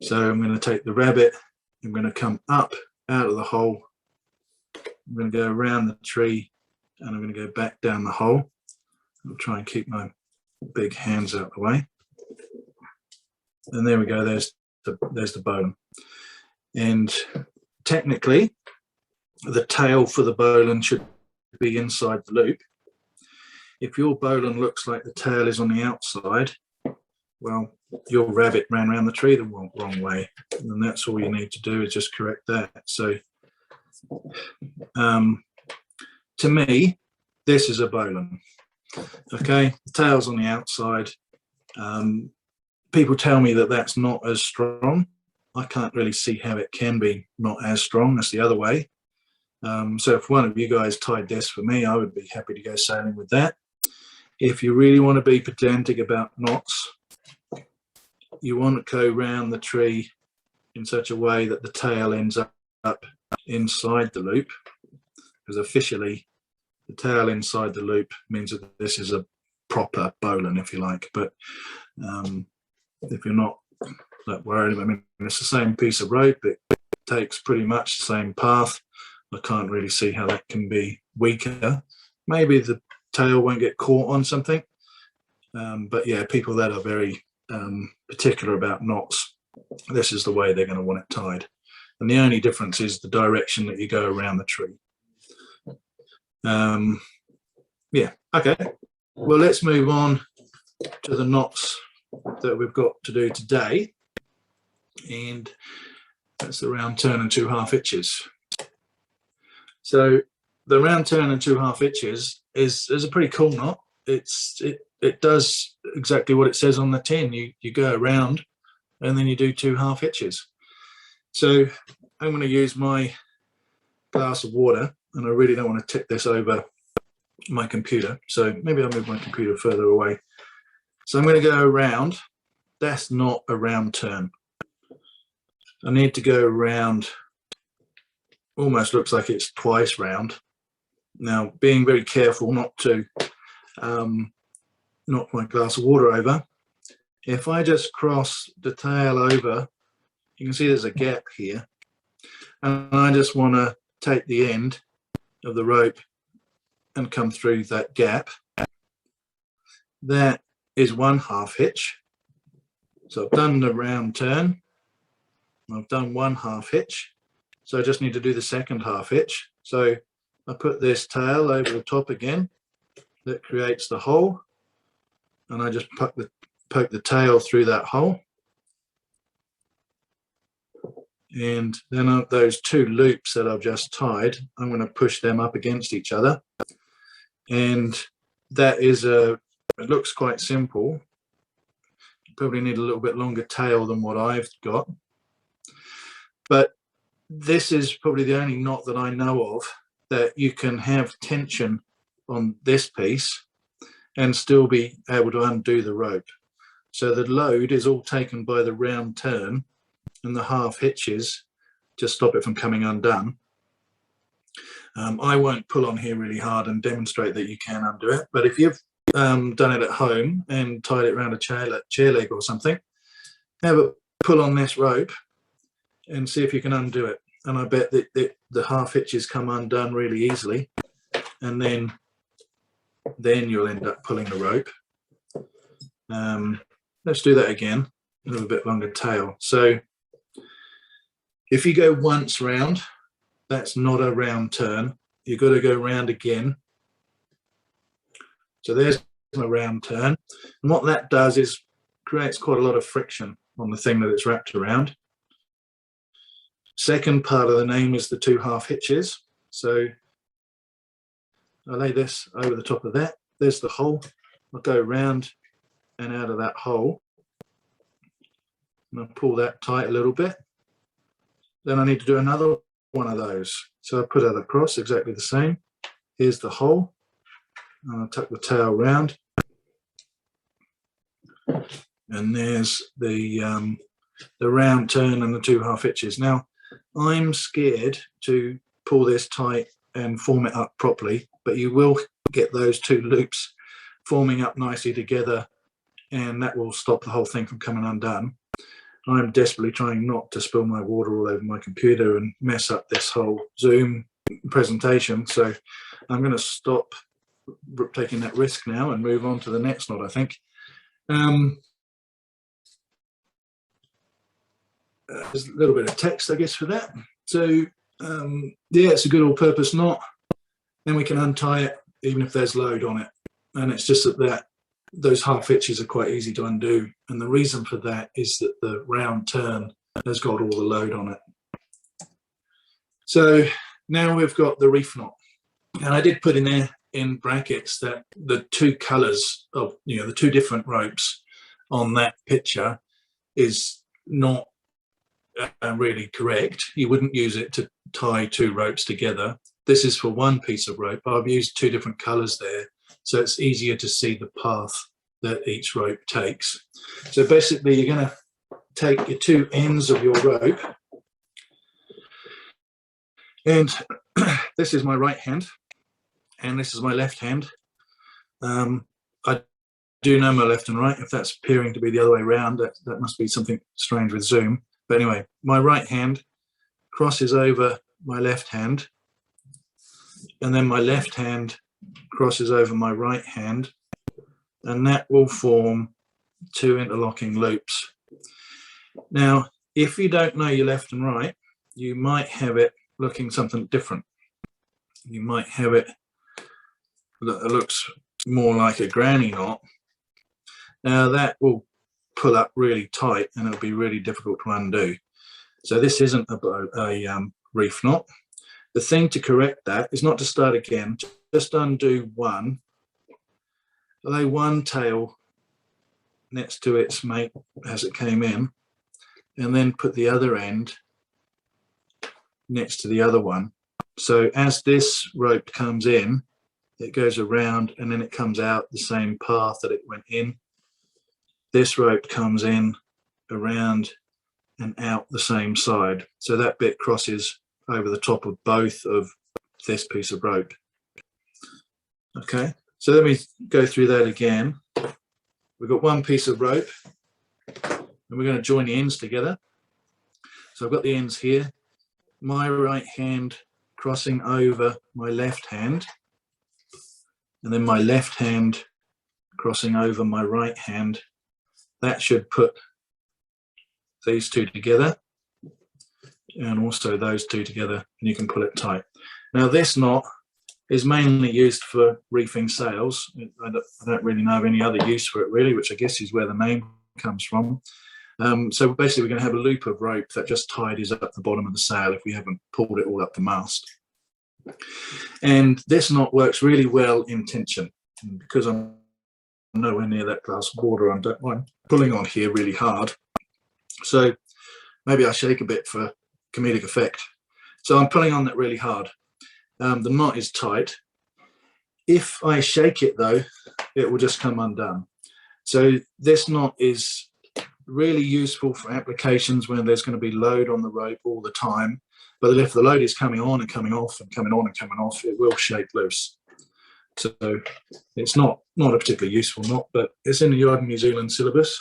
So I'm going to take the rabbit, I'm going to come up out of the hole, I'm going to go around the tree, and I'm going to go back down the hole. I'll try and keep my big hands out of the way. And there we go, there's the bowline. And technically, the tail for the bowline should be inside the loop. If your bowline looks like the tail is on the outside, well, your rabbit ran around the tree the wrong way. And that's all you need to do is just correct that. So to me, this is a bowline. Okay, the tail's on the outside. People tell me that that's not as strong. I can't really see how it can be not as strong as the other way. So if one of you guys tied this for me, I would be happy to go sailing with that. If you really want to be pedantic about knots, you want to go round the tree in such a way that the tail ends up inside the loop, because officially the tail inside the loop means that this is a proper bowline, if you like. But if you're not that worried, I mean, it's the same piece of rope. It takes pretty much the same path. I can't really see how that can be weaker. Maybe the tail won't get caught on something. But yeah, people that are very particular about knots, this is the way they're going to want it tied. And the only difference is the direction that you go around the tree. Yeah, okay. Well, let's move on to the knots that we've got to do today. And that's the round turn and 2 half hitches. So the round turn and 2 half hitches is a pretty cool knot. It does exactly what it says on the tin. You go around and then you do 2 half hitches. So I'm going to use my glass of water, and I really don't want to tip this over my computer. So maybe I'll move my computer further away. So I'm going to go around. That's not a round turn. I need to go around. Almost looks like it's twice round. Now, being very careful not to knock my glass of water over. If I just cross the tail over, you can see there's a gap here. And I just want to take the end of the rope and come through that gap. That is 1 half hitch. So I've done the round turn. I've done 1 half hitch. So I just need to do the 2nd half hitch. So I put this tail over the top again. That creates the hole. And I just poke the tail through that hole. And then those 2 loops that I've just tied, I'm going to push them up against each other. And that is it looks quite simple. You probably need a little bit longer tail than what I've got. But this is probably the only knot that I know of that you can have tension on this piece and still be able to undo the rope. So the load is all taken by the round turn, and the half hitches just stop it from coming undone. I won't pull on here really hard and demonstrate that you can undo it, but if you've done it at home and tied it around a chair leg or something, have a pull on this rope and see if you can undo it. And I bet that the half hitches come undone really easily, and then you'll end up pulling the rope. Let's do that again, a little bit longer tail. So if you go once round, that's not a round turn. You've got to go round again. So there's a round turn. And what that does is creates quite a lot of friction on the thing that it's wrapped around. Second part of the name is the 2 half hitches. So I lay this over the top of that. There's the hole. I'll go round and out of that hole. And I'll pull that tight a little bit. Then I need to do another one of those. So I put it across exactly the same. Here's the hole. And I'll tuck the tail round. And there's the round turn and the 2 half hitches. Now, I'm scared to pull this tight and form it up properly, but you will get those 2 loops forming up nicely together, and that will stop the whole thing from coming undone. I'm desperately trying not to spill my water all over my computer and mess up this whole Zoom presentation, so I'm going to stop taking that risk now and move on to the next knot, I think. There's a little bit of text, I guess, for that. So yeah, it's a good all-purpose knot. Then we can untie it even if there's load on it, and it's just that those half hitches are quite easy to undo, and the reason for that is that the round turn has got all the load on it. So now we've got the reef knot, and I did put in there in brackets that the two colours of, the two different ropes on that picture is not really correct. You wouldn't use it to tie two ropes together. This is for one piece of rope. I've used two different colours there, so it's easier to see the path that each rope takes. So basically, you're going to take your two ends of your rope, and this is my right hand, and this is my left hand. I do know my left and right. If that's appearing to be the other way around, that must be something strange with Zoom. But anyway, my right hand crosses over my left hand, and then my left hand crosses over my right hand, and that will form two interlocking loops. Now, if you don't know your left and right, you might have it looking something different. You might have it that looks more like a granny knot. Now that will pull up really tight and it'll be really difficult to undo. So this isn't a reef knot. The thing to correct that is not to start again, just undo one, lay one tail next to its mate as it came in, and then put the other end next to the other one. So as this rope comes in, it goes around and then it comes out the same path that it went in. This rope comes in, around and out the same side. So that bit crosses over the top of both of this piece of rope. Okay, so let me go through that again. We've got one piece of rope and we're going to join the ends together. So I've got the ends here, my right hand crossing over my left hand, and then my left hand crossing over my right hand. That should put these two together and also those two together, and you can pull it tight. Now this knot is mainly used for reefing sails. I don't really know of any other use for it really, which I guess is where the name comes from. So basically we're going to have a loop of rope that just tidies up the bottom of the sail if we haven't pulled it all up the mast. And this knot works really well in tension. And because I'm nowhere near that glass of water, I'm pulling on here really hard. So maybe I shake a bit for comedic effect. So I'm pulling on that really hard. The knot is tight. If I shake it though, it will just come undone. So this knot is really useful for applications when there's going to be load on the rope all the time. But if the load is coming on and coming off and coming on and coming off, it will shake loose. So it's not a particularly useful knot, but it's in the Yard New Zealand syllabus.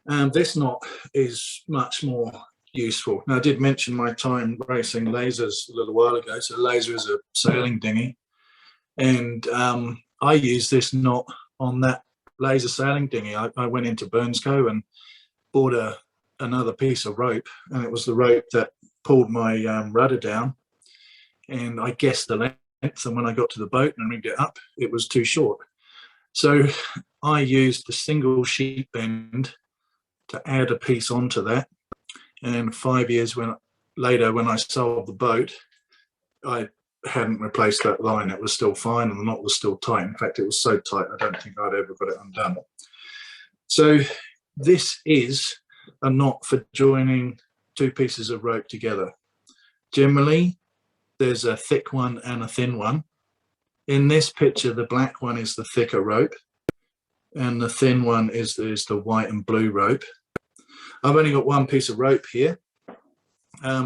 And this knot is much more useful. Now I did mention my time racing lasers a little while ago. So a laser is a sailing dinghy, and I used this knot on that laser sailing dinghy. I went into Burnsco and bought another piece of rope, and it was the rope that pulled my rudder down, and I guessed the length, and when I got to the boat and rigged it up, it was too short. So I used a single sheet bend to add a piece onto that, and 5 years later when I sold the boat, I hadn't replaced that line. It was still fine and the knot was still tight. In fact, it was so tight I don't think I'd ever got it undone. So this is a knot for joining two pieces of rope together. Generally there's a thick one and a thin one. In this picture the black one is the thicker rope and the thin one is the white and blue rope. I've only got one piece of rope here,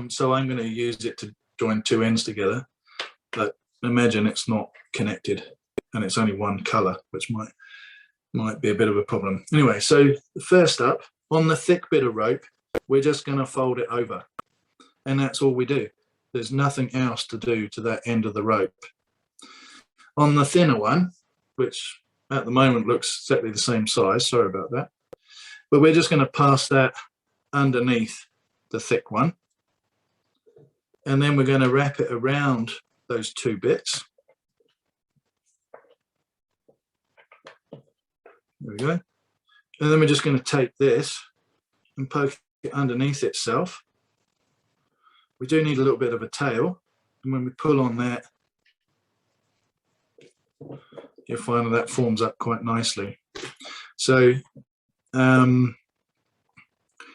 so I'm going to use it to join two ends together, but imagine it's not connected and it's only one colour, which might be a bit of a problem. Anyway, so first up, on the thick bit of rope, we're just going to fold it over, and that's all we do. There's nothing else to do to that end of the rope. On the thinner one, which at the moment looks exactly the same size, sorry about that, but we're just going to pass that underneath the thick one, and then we're going to wrap it around those two bits. There we go. And then we're just going to take this and poke it underneath itself. We do need a little bit of a tail, and when we pull on that, you'll find that forms up quite nicely. So yeah,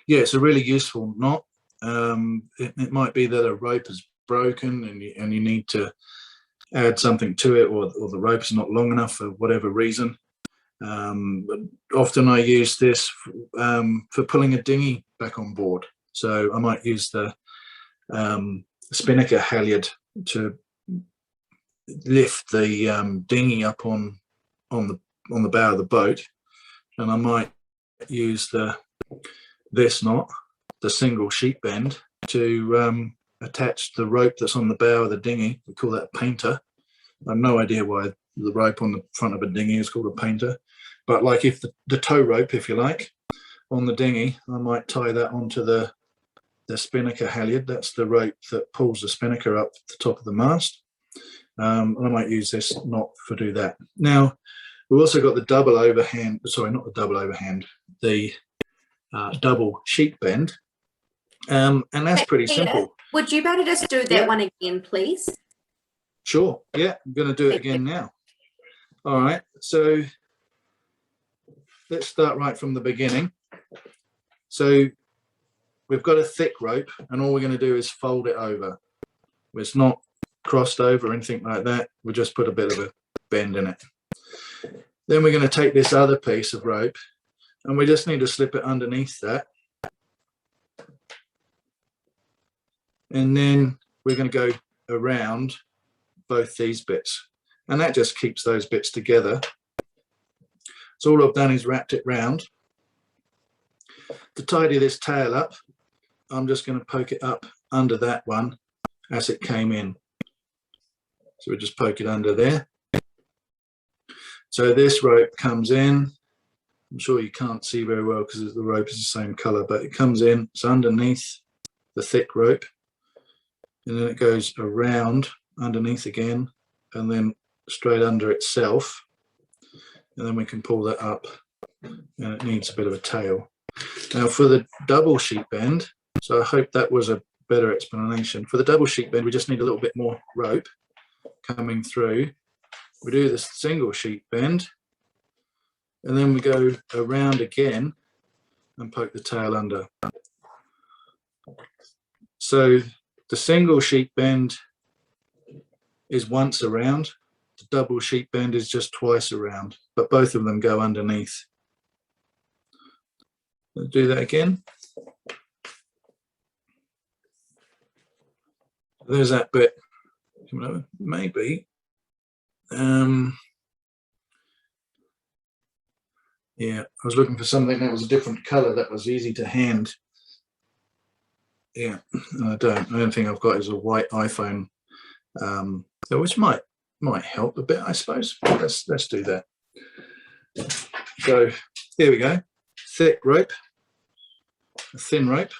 it's a really useful knot. It might be that a rope is broken and you need to add something to it, or the rope is not long enough for whatever reason. But often I use this for pulling a dinghy back on board. So I might use the spinnaker halyard to lift the dinghy up on the bow of the boat, and I might use this knot, the single sheet bend, to attach the rope that's on the bow of the dinghy. We call that a painter. I have no idea why the rope on the front of a dinghy is called a painter, but like if the tow rope, if you like, on the dinghy, I might tie that onto the spinnaker halyard. That's the rope that pulls the spinnaker up the top of the mast. And I might use this knot for do that. Now, we've also got the double overhand, sorry, not the double overhand, the double sheet bend. And that's pretty simple. Would you better just do that one again, please? Sure, yeah, I'm going to do it again now. All right, so let's start right from the beginning. So we've got a thick rope, and all we're going to do is fold it over. It's not crossed over or anything like that. We'll just put a bit of a bend in it. Then we're going to take this other piece of rope, and we just need to slip it underneath that. And then we're going to go around both these bits, and that just keeps those bits together. So all I've done is wrapped it round. To tidy this tail up, I'm just going to poke it up under that one as it came in. So we just poke it under there. So this rope comes in. I'm sure you can't see very well because the rope is the same color, but it comes in, it's underneath the thick rope, and then it goes around underneath again, and then straight under itself, and then we can pull that up, and it needs a bit of a tail. Now for the double sheet bend, so I hope that was a better explanation. For the double sheet bend, we just need a little bit more rope coming through. We do the single sheet bend, and then we go around again and poke the tail under. So the single sheet bend is once around, the double sheet bend is just twice around, but both of them go underneath. Let's do that again. There's that bit. Maybe. Yeah, I was looking for something that was a different color that was easy to hand. Yeah, the only thing I've got is a white iPhone, which might help a bit, I suppose. Let's do that. So here we go. Thick rope, a thin rope.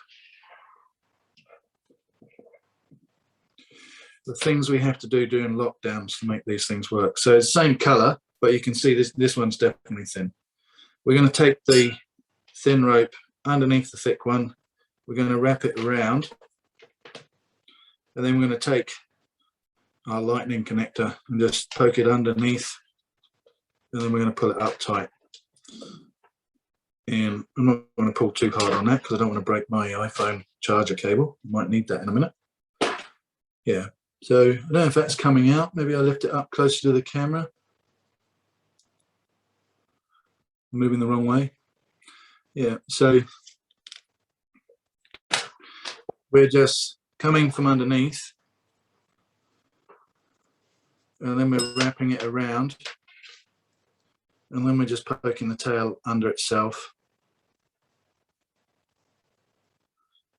The things we have to do during lockdowns to make these things work. So it's the same color, but you can see this one's definitely thin. We're going to take the thin rope underneath the thick one. We're going to wrap it around, and then we're going to take our lightning connector and just poke it underneath, and then we're going to pull it up tight. And I'm not going to pull too hard on that because I don't want to break my iPhone charger cable. Might need that in a minute. Yeah. So I don't know if that's coming out. Maybe I'll lift it up closer to the camera. I'm moving the wrong way. Yeah, so we're just coming from underneath, and then we're wrapping it around, and then we're just poking the tail under itself.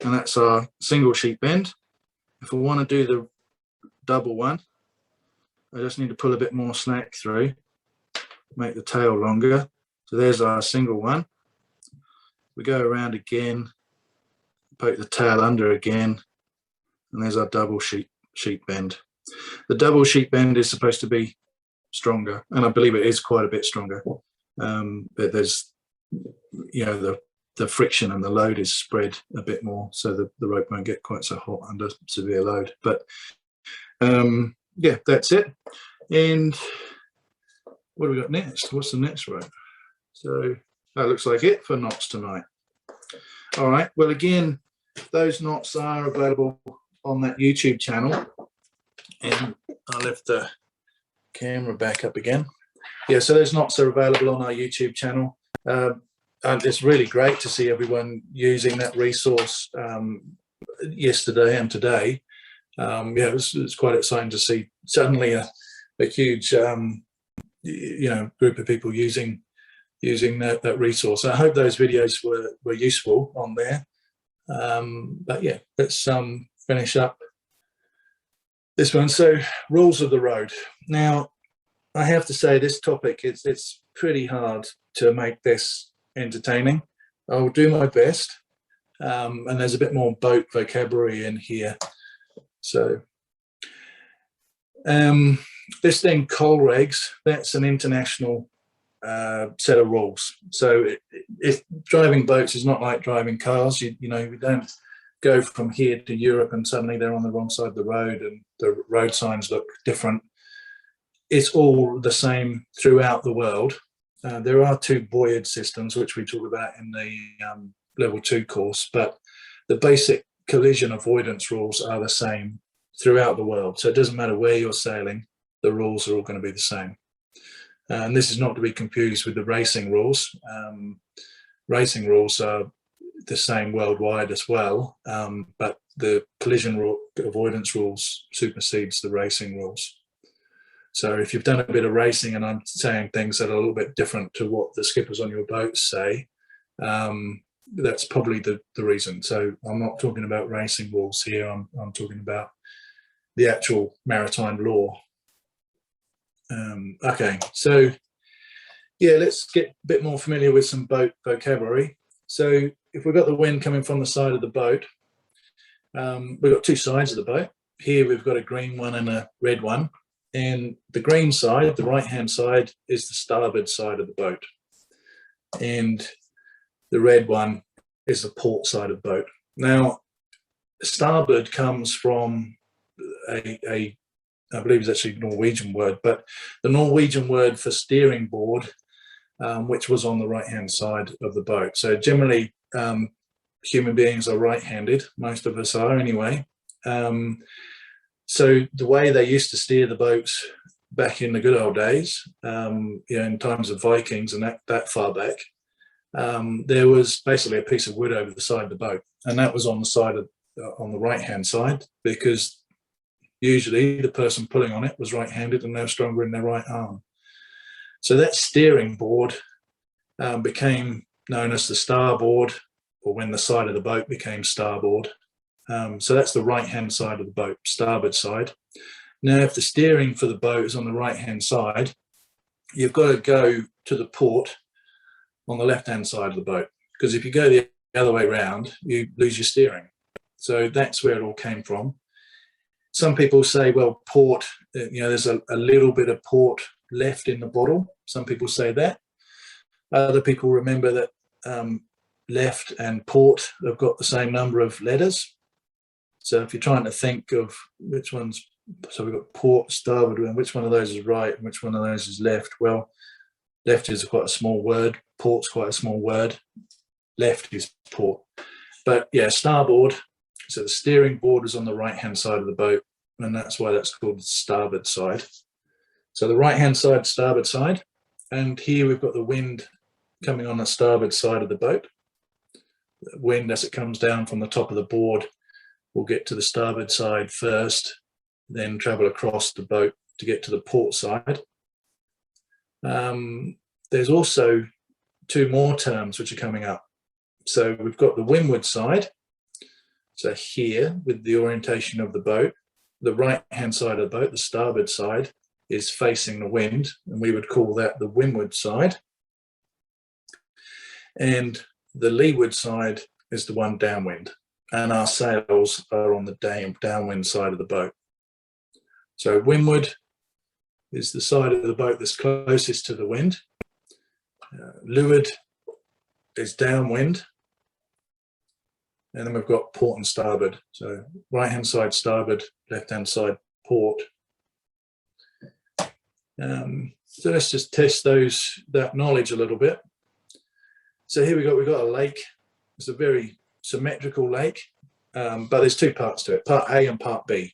And that's our single sheet bend. If we want to do the double one, I just need to pull a bit more slack through, make the tail longer. So there's our single one. We go around again, poke the tail under again, and there's our double sheet bend. The double sheet bend is supposed to be stronger, and I believe it is quite a bit stronger. But there's, you know, the friction and the load is spread a bit more, so the rope won't get quite so hot under severe load. But yeah, that's it. And what do we got next? What's the next row? So that looks like it for knots tonight. All right, well, again, those knots are available on that YouTube channel. And I left the camera back up again. Yeah, so those knots are available on our YouTube channel. And it's really great to see everyone using that resource yesterday and today. Yeah, it's quite exciting to see suddenly a huge, you know, group of people using that resource. I hope those videos were useful on there. But yeah, let's finish up this one. So, rules of the road. Now, I have to say this topic, it's pretty hard to make this entertaining. I'll do my best. And there's a bit more boat vocabulary in here. So this thing, coal regs, that's an international set of rules. So if driving boats is not like driving cars, you know, we don't go from here to Europe and suddenly they're on the wrong side of the road and the road signs look different. It's all the same throughout the world. There are 2 buoyed systems, which we talk about in the level 2 course, but the basic collision avoidance rules are the same throughout the world. So it doesn't matter where you're sailing, the rules are all going to be the same. And this is not to be confused with the racing rules. Racing rules are the same worldwide as well, but the collision avoidance rules supersedes the racing rules. So if you've done a bit of racing and I'm saying things that are a little bit different to what the skippers on your boats say, that's probably the reason. So I'm not talking about racing rules here, I'm talking about the actual maritime law. Okay, so yeah, let's get a bit more familiar with some boat vocabulary. So if we've got the wind coming from the side of the boat, we've got 2 sides of the boat. Here we've got a green one and a red one. And the green side, the right-hand side, is the starboard side of the boat. And the red one is the port side of the boat. Now, starboard comes from I believe it's actually a Norwegian word, but the Norwegian word for steering board, which was on the right-hand side of the boat. So generally, human beings are right-handed. Most of us are anyway. So the way they used to steer the boats back in the good old days, you know, in times of Vikings and that far back, there was basically a piece of wood over the side of the boat, and that was on the side of on the right-hand side, because usually the person pulling on it was right-handed and they were stronger in their right arm. So that steering board became known as the starboard, or when the side of the boat became starboard. So that's the right-hand side of the boat, starboard side. Now, if the steering for the boat is on the right-hand side, you've got to go to the port on the left-hand side of the boat, because if you go the other way around, you lose your steering. So that's where it all came from. Some people say, well, port, you know, there's a little bit of port left in the bottle. Some people say that. Other people remember that left and port have got the same number of letters. So if you're trying to think of which one's, so we've got port, starboard, and which one of those is right and which one of those is left. Well, left is quite a small word, port's quite a small word, left is port. But yeah, starboard, so the steering board is on the right-hand side of the boat, and that's why that's called the starboard side. So the right-hand side, starboard side, and here we've got the wind coming on the starboard side of the boat. The wind, as it comes down from the top of the board, will get to the starboard side first, then travel across the boat to get to the port side. There's also 2 more terms which are coming up. So we've got the windward side. So here, with the orientation of the boat, the right-hand side of the boat, the starboard side, is facing the wind, and we would call that the windward side. And the leeward side is the one downwind, and our sails are on the downwind side of the boat. So windward is the side of the boat that's closest to the wind. Leeward is downwind. And then we've got port and starboard. So right-hand side starboard, left-hand side port. So let's just test that knowledge a little bit. So here we've got a lake. It's a very symmetrical lake, but there's two parts to it, part A and part B.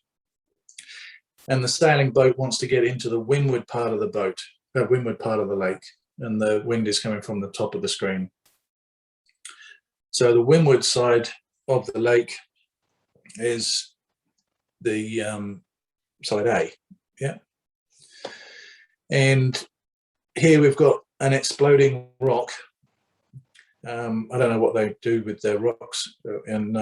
And the sailing boat wants to get into the windward part of the boat, windward part of the lake, and the wind is coming from the top of the screen. So the windward side of the lake is the side A, yeah. And here we've got an exploding rock. I don't know what they do with their rocks in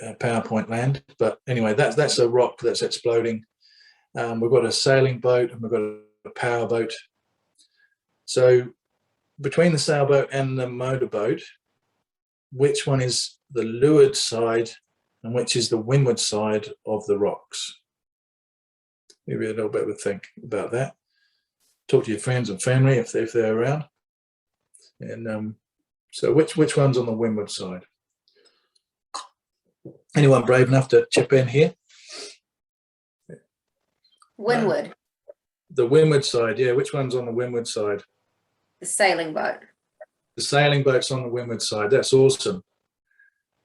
PowerPoint land, but anyway, that's a rock that's exploding. We've got a sailing boat and we've got a power boat. So between the sailboat and the motorboat, which one is the leeward side and which is the windward side of the rocks? Maybe a little bit of a think about that. Talk to your friends and family if they're around. And so which one's on the windward side? Anyone brave enough to chip in here? Windward, The windward side, yeah. Which one's on the windward side? the sailing boat. The sailing boat's on the windward side. That's awesome.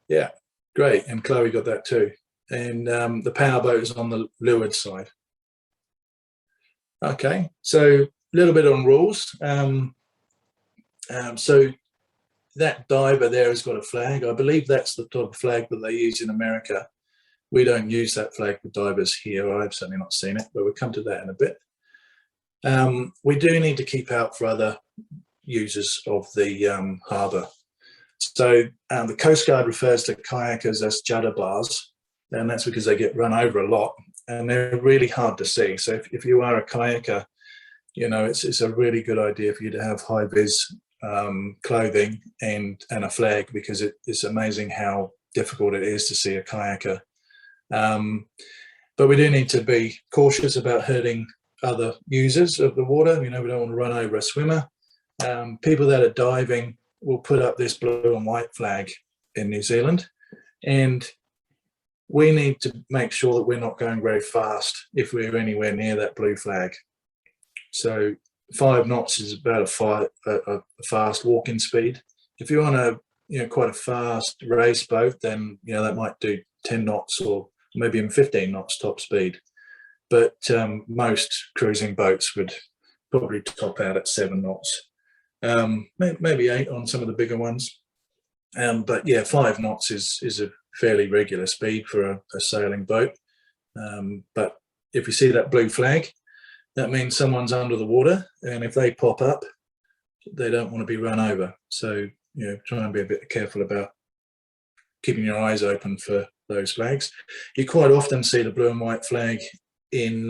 Yeah, great. And Chloe got that too. And the power boat is on the leeward side. Okay, so a little bit on rules. So that diver there has got a flag. I believe that's the type of flag that they use in America. We don't use that flag for divers here. I've certainly not seen it, but we'll come to that in a bit. We do need to keep out for other users of the harbour. So the Coast Guard refers to kayakers as judder bars, and that's because they get run over a lot and they're really hard to see. So if you are a kayaker, you know, it's a really good idea for you to have high-vis clothing and a flag, because it's amazing how difficult it is to see a kayaker. But we do need to be cautious about hurting other users of the water. You know, we don't want to run over a swimmer. People that are diving will put up this blue and white flag in New Zealand, and we need to make sure that we're not going very fast if we're anywhere near that blue flag. So 5 knots is about a fast walking speed. If you're on a quite a fast race boat, then that might do 10 knots or maybe even 15 knots top speed. But most cruising boats would probably top out at 7 knots, maybe 8 on some of the bigger ones. But yeah, 5 knots is a fairly regular speed for a sailing boat. But if you see that blue flag, that means someone's under the water, and if they pop up, they don't want to be run over. So try and be a bit careful about keeping your eyes open for those flags. You quite often see the blue and white flag in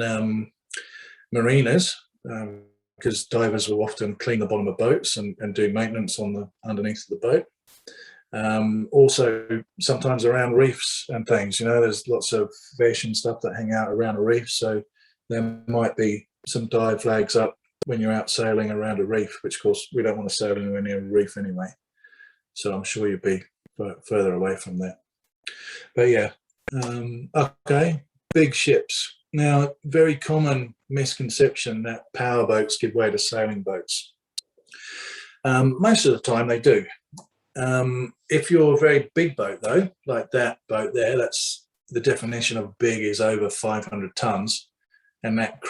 marinas, because divers will often clean the bottom of boats and do maintenance on the underneath of the boat. Also sometimes around reefs and things, there's lots of fish and stuff that hang out around a reef, so there might be some dive flags up when you're out sailing around a reef, which of course we don't want to sail anywhere near a reef anyway, so I'm sure you'll be further away from that. But yeah, okay, big ships. Now, very common misconception that power boats give way to sailing boats. Most of the time they do. If you're a very big boat though, like that boat there, that's the definition of big, is over 500 tons, and that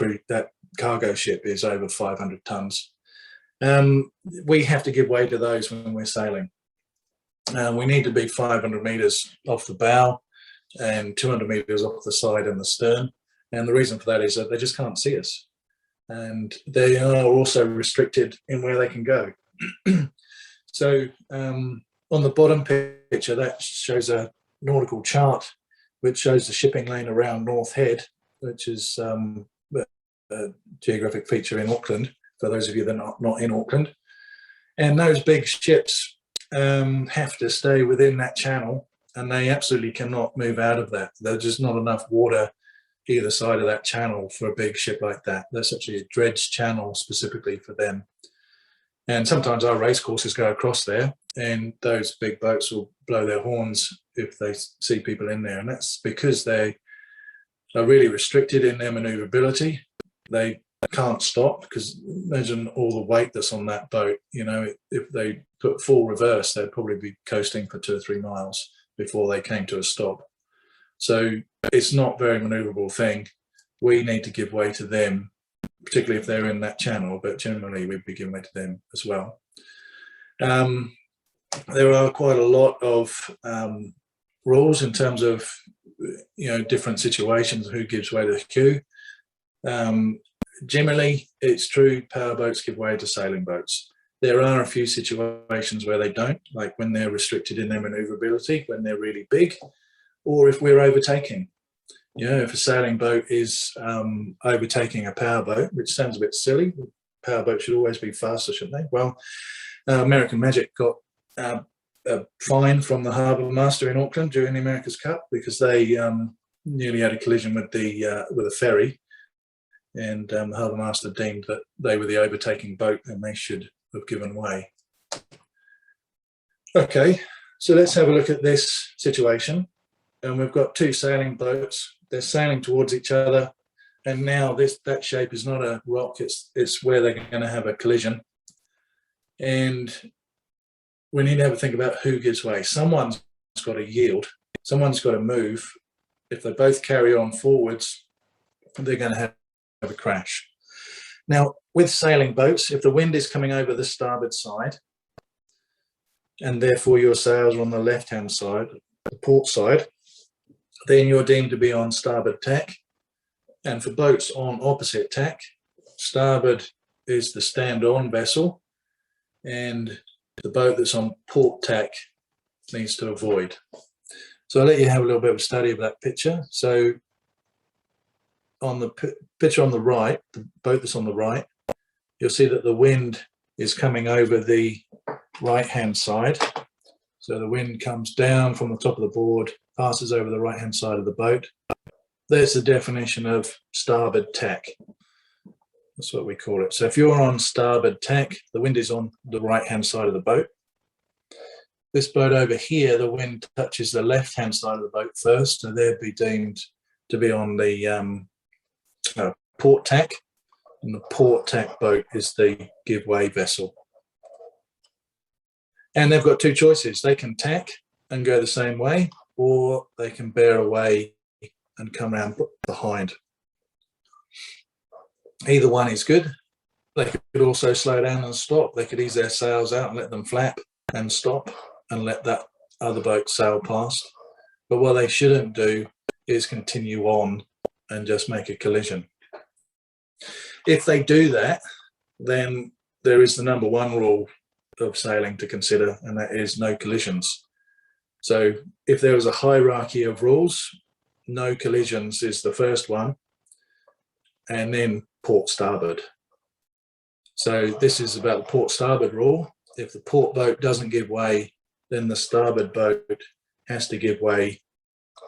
cargo ship is over 500 tons. We have to give way to those when we're sailing. We need to be 500 meters off the bow and 200 meters off the side and the stern. And the reason for that is that they just can't see us. And they are also restricted in where they can go. So on the bottom picture, that shows a nautical chart which shows the shipping lane around North Head, which is a geographic feature in Auckland, for those of you that are not in Auckland. And those big ships have to stay within that channel, and they absolutely cannot move out of that. There's just not enough water either side of that channel for a big ship like that. That's actually a dredged channel specifically for them. And sometimes our race courses go across there, and those big boats will blow their horns if they see people in there. And that's because they are really restricted in their maneuverability. They can't stop, because imagine all the weight that's on that boat. You know, if they put full reverse, they'd probably be coasting for 2 or 3 miles before they came to a stop. So it's not a very maneuverable thing. We need to give way to them, particularly if they're in that channel, but generally we'd be giving way to them as well. There are quite a lot of rules in terms of, you know, different situations, who gives way to who. Generally, it's true, powerboats give way to sailing boats. There are a few situations where they don't, like when they're restricted in their manoeuvrability, when they're really big, or if we're overtaking. You know, if a sailing boat is overtaking a powerboat, which sounds a bit silly, powerboats should always be faster, shouldn't they? Well, American Magic got a fine from the harbour master in Auckland during the America's Cup because they nearly had a collision with a ferry, and the harbour master deemed that they were the overtaking boat and they should have given way. Okay, so let's have a look at this situation. And we've got 2 sailing boats. They're sailing towards each other, and now that shape is not a rock. It's where they're going to have a collision, and we need to have a think about who gives way. Someone's got to yield. Someone's got to move. If they both carry on forwards, they're going to have a crash. Now, with sailing boats, if the wind is coming over the starboard side, and therefore your sails are on the left-hand side, the port side, then you're deemed to be on starboard tack. And for boats on opposite tack, starboard is the stand-on vessel, and the boat that's on port tack needs to avoid. So I'll let you have a little bit of a study of that picture. So on the picture on the right, the boat that's on the right, you'll see that the wind is coming over the right-hand side. So the wind comes down from the top of the board, passes over the right-hand side of the boat. There's the definition of starboard tack. That's what we call it. So if you're on starboard tack, the wind is on the right-hand side of the boat. This boat over here, the wind touches the left-hand side of the boat first, so they'd be deemed to be on the port tack, and the port tack boat is the give way vessel. And they've got 2 choices. They can tack and go the same way, or they can bear away and come around behind. Either one is good. They could also slow down and stop. They could ease their sails out and let them flap and stop and let that other boat sail past. But what they shouldn't do is continue on and just make a collision. If they do that, then there is the number 1 rule of sailing to consider, and that is no collisions. So if there was a hierarchy of rules, no collisions is the first one, and then port starboard. So this is about the port starboard rule. If the port boat doesn't give way, then the starboard boat has to give way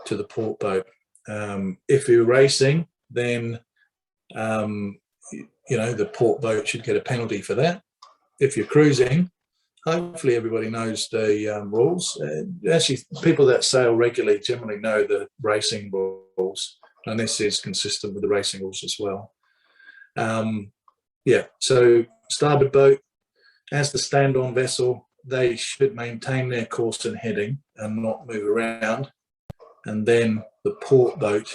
to the port boat. If you're racing, then you know, the port boat should get a penalty for that. If you're cruising, hopefully everybody knows the rules. Actually, people that sail regularly generally know the racing rules, and this is consistent with the racing rules as well. Yeah, so starboard boat, as the stand-on vessel, they should maintain their course and heading and not move around. And then the port boat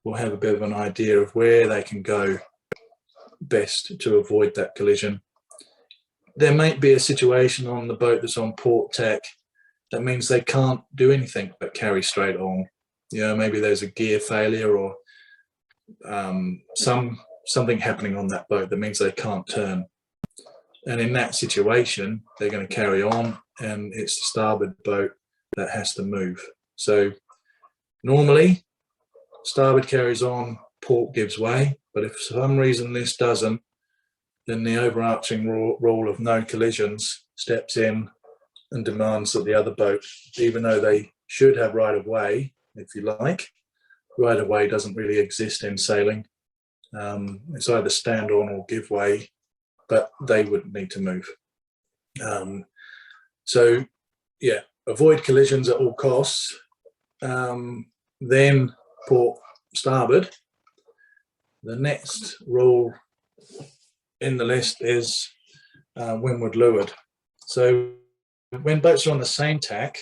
will have a bit of an idea of where they can go best to avoid that collision. There might be a situation on the boat that's on port tack that means they can't do anything but carry straight on. You know, maybe there's a gear failure or something happening on that boat that means they can't turn. And in that situation, they're going to carry on, and it's the starboard boat that has to move. So normally, starboard carries on, port gives way, but if for some reason this doesn't, then the overarching rule of no collisions steps in and demands that the other boat, even though they should have right of way, if you like, right of way doesn't really exist in sailing. It's either stand on or give way, but they would need to move. So yeah, avoid collisions at all costs. Then port starboard. The next rule in the list is windward leeward. So when boats are on the same tack,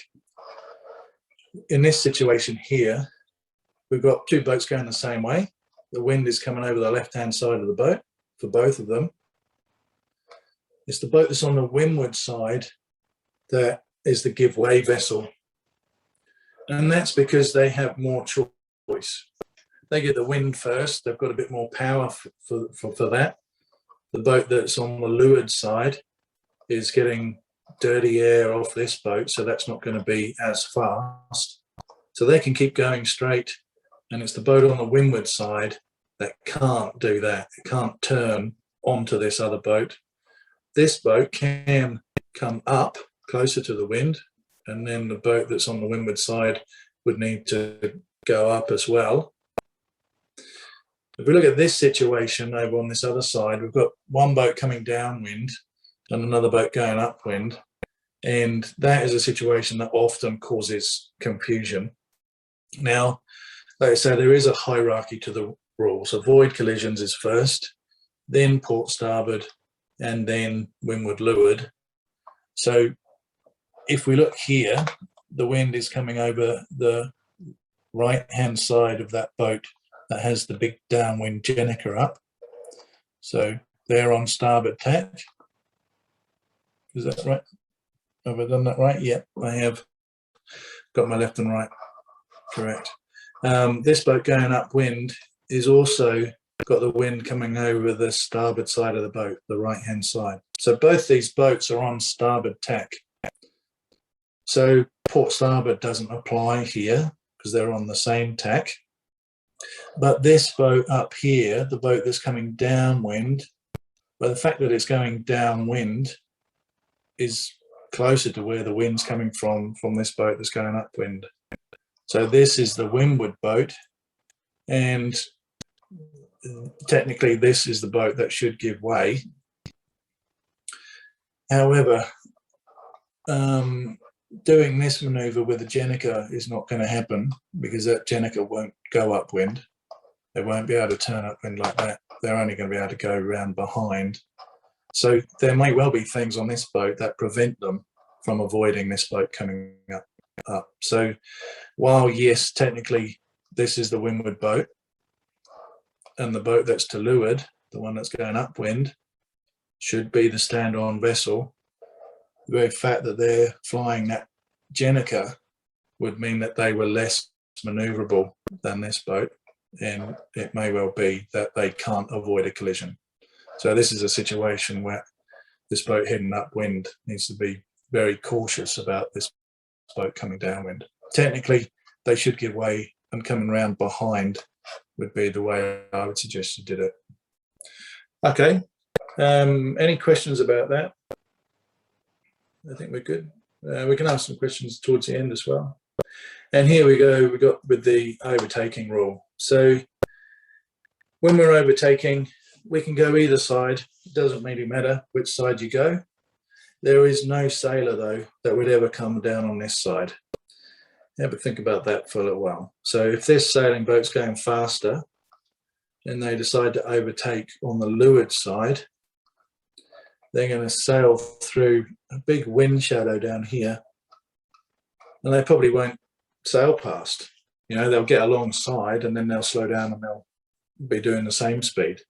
in this situation here, we've got two boats going the same way. The wind is coming over the left-hand side of the boat for both of them. It's the boat that's on the windward side that is the give way vessel. And that's because they have more choice. They get the wind first. They've got a bit more power for that. The boat that's on the leeward side is getting dirty air off this boat, so that's not going to be as fast. So they can keep going straight, and it's the boat on the windward side that can't do that. It can't turn onto this other boat. This boat can come up closer to the wind, and then the boat that's on the windward side would need to go up as well. If we look at this situation over on this other side, we've got one boat coming downwind and another boat going upwind. And that is a situation that often causes confusion. Now, like I said, there is a hierarchy to the rules. Avoid collisions is first, then port starboard, and then windward leeward. So if we look here, the wind is coming over the right-hand side of that boat that has the big downwind Jenica up. So they're on starboard tack. Is that right? Have I done that right? Yep, I have got my left and right correct. This boat going upwind is also got the wind coming over the starboard side of the boat, the right-hand side. So both these boats are on starboard tack. So port starboard doesn't apply here because they're on the same tack. But this boat up here, the boat that's coming downwind, well, the fact that it's going downwind is closer to where the wind's coming from this boat that's going upwind. So this is the windward boat, and technically this is the boat that should give way. However, doing this maneuver with a Jenica is not going to happen because that Jenica won't go upwind. They won't be able to turn upwind like that. They're only going to be able to go around behind. So there may well be things on this boat that prevent them from avoiding this boat coming up. So while, yes, technically this is the windward boat, and the boat that's to leeward, the one that's going upwind, should be the stand-on vessel, the very fact that they're flying that Jenica would mean that they were less manoeuvrable than this boat, and it may well be that they can't avoid a collision. So this is a situation where this boat heading upwind needs to be very cautious about this boat coming downwind. Technically, they should give way, and coming around behind would be the way I would suggest you did it. Okay, any questions about that? I think we're good. We can ask some questions towards the end as well. And here we go, we got with the overtaking rule. So when we're overtaking, we can go either side. It doesn't really matter which side you go. There is no sailor, though, that would ever come down on this side. Have a think about that for a little while. So if this sailing boat's going faster and they decide to overtake on the leeward side, they're going to sail through a big wind shadow down here, and they probably won't sail past. You know, they'll get alongside and then they'll slow down and they'll be doing the same speed.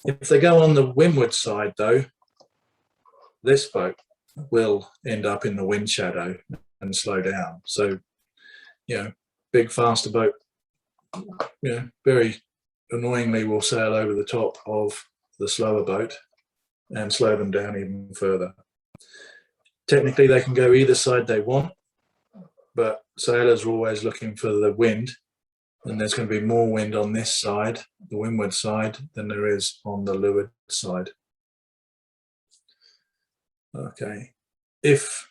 If they go on the windward side, though, this boat will end up in the wind shadow and slow down. So, you know, big faster boat, you know, very annoyingly will sail over the top of the slower boat and slow them down even further. Technically, they can go either side they want, but sailors are always looking for the wind, and there's going to be more wind on this side, the windward side, than there is on the leeward side. Okay, if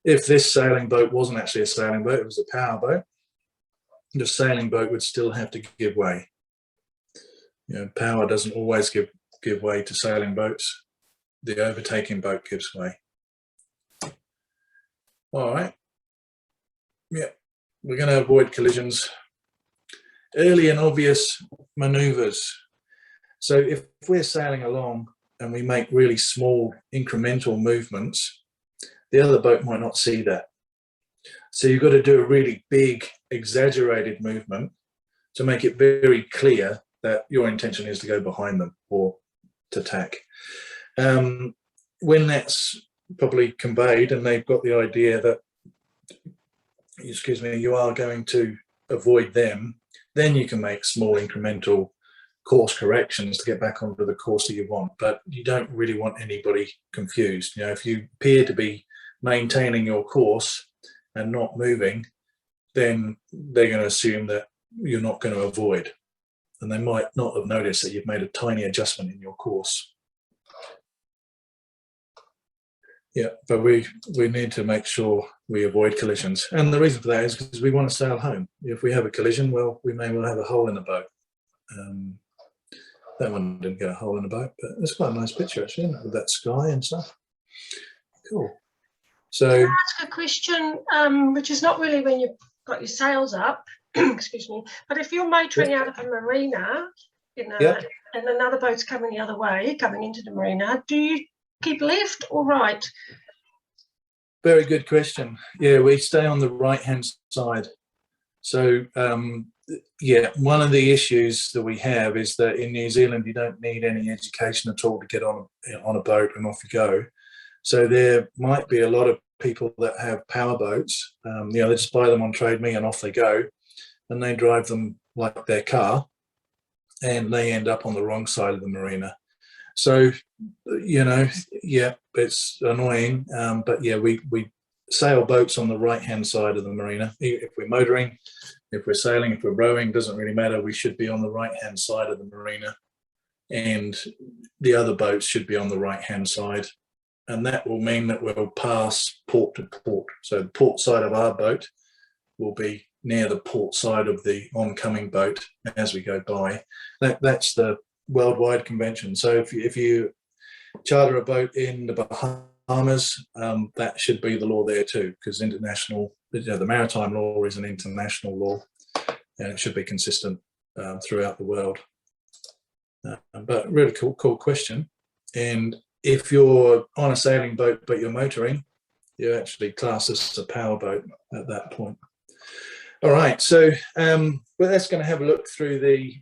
this sailing boat wasn't actually a sailing boat, it was a power boat, the sailing boat would still have to give way. You know, power doesn't always give way to sailing boats. The overtaking boat gives way. All right. Yeah, we're going to avoid collisions. Early and obvious maneuvers. So if we're sailing along and we make really small incremental movements, the other boat might not see that. So you've got to do a really big, exaggerated movement to make it very clear that your intention is to go behind them or to tack. When that's properly conveyed and they've got the idea that, excuse me, you are going to avoid them, then you can make small incremental course corrections to get back onto the course that you want. But you don't really want anybody confused. You know, if you appear to be maintaining your course and not moving, then they're going to assume that you're not going to avoid, and they might not have noticed that you've made a tiny adjustment in your course. Yeah, but we need to make sure we avoid collisions, and the reason for that is because we want to sail home. If we have a collision, well, we may well have a hole in the boat. That one didn't get a hole in the boat, but it's quite a nice picture actually, isn't it, with that sky and stuff. Cool. So, can I ask a question, which is not really when you've got your sails up, excuse me, but if you're motoring out of a marina and another boat's coming the other way, coming into the marina, do you keep left or right? very good question. Yeah, we stay on the right-hand side. So, yeah, one of the issues that we have is that in New Zealand, you don't need any education at all to get on a boat and off you go. So there might be a lot of people that have power boats. You know, they just buy them on Trade Me and off they go, and they drive them like their car, and they end up on the wrong side of the marina. So, you know, yeah, it's annoying, but yeah, we sail boats on the right-hand side of the marina. If we're motoring, if we're sailing, if we're rowing, doesn't really matter. We should be on the right-hand side of the marina, and the other boats should be on the right-hand side. And that will mean that we'll pass port to port. So the port side of our boat will be near the port side of the oncoming boat as we go by. That's the worldwide convention. So if you charter a boat in the Bahamas, that should be the law there too, because international, you know, the maritime law is an international law, and it should be consistent throughout the world. But really cool question. And if you're on a sailing boat but you're motoring, you actually class as a power boat at that point. All right, so well, that's going to have a look through the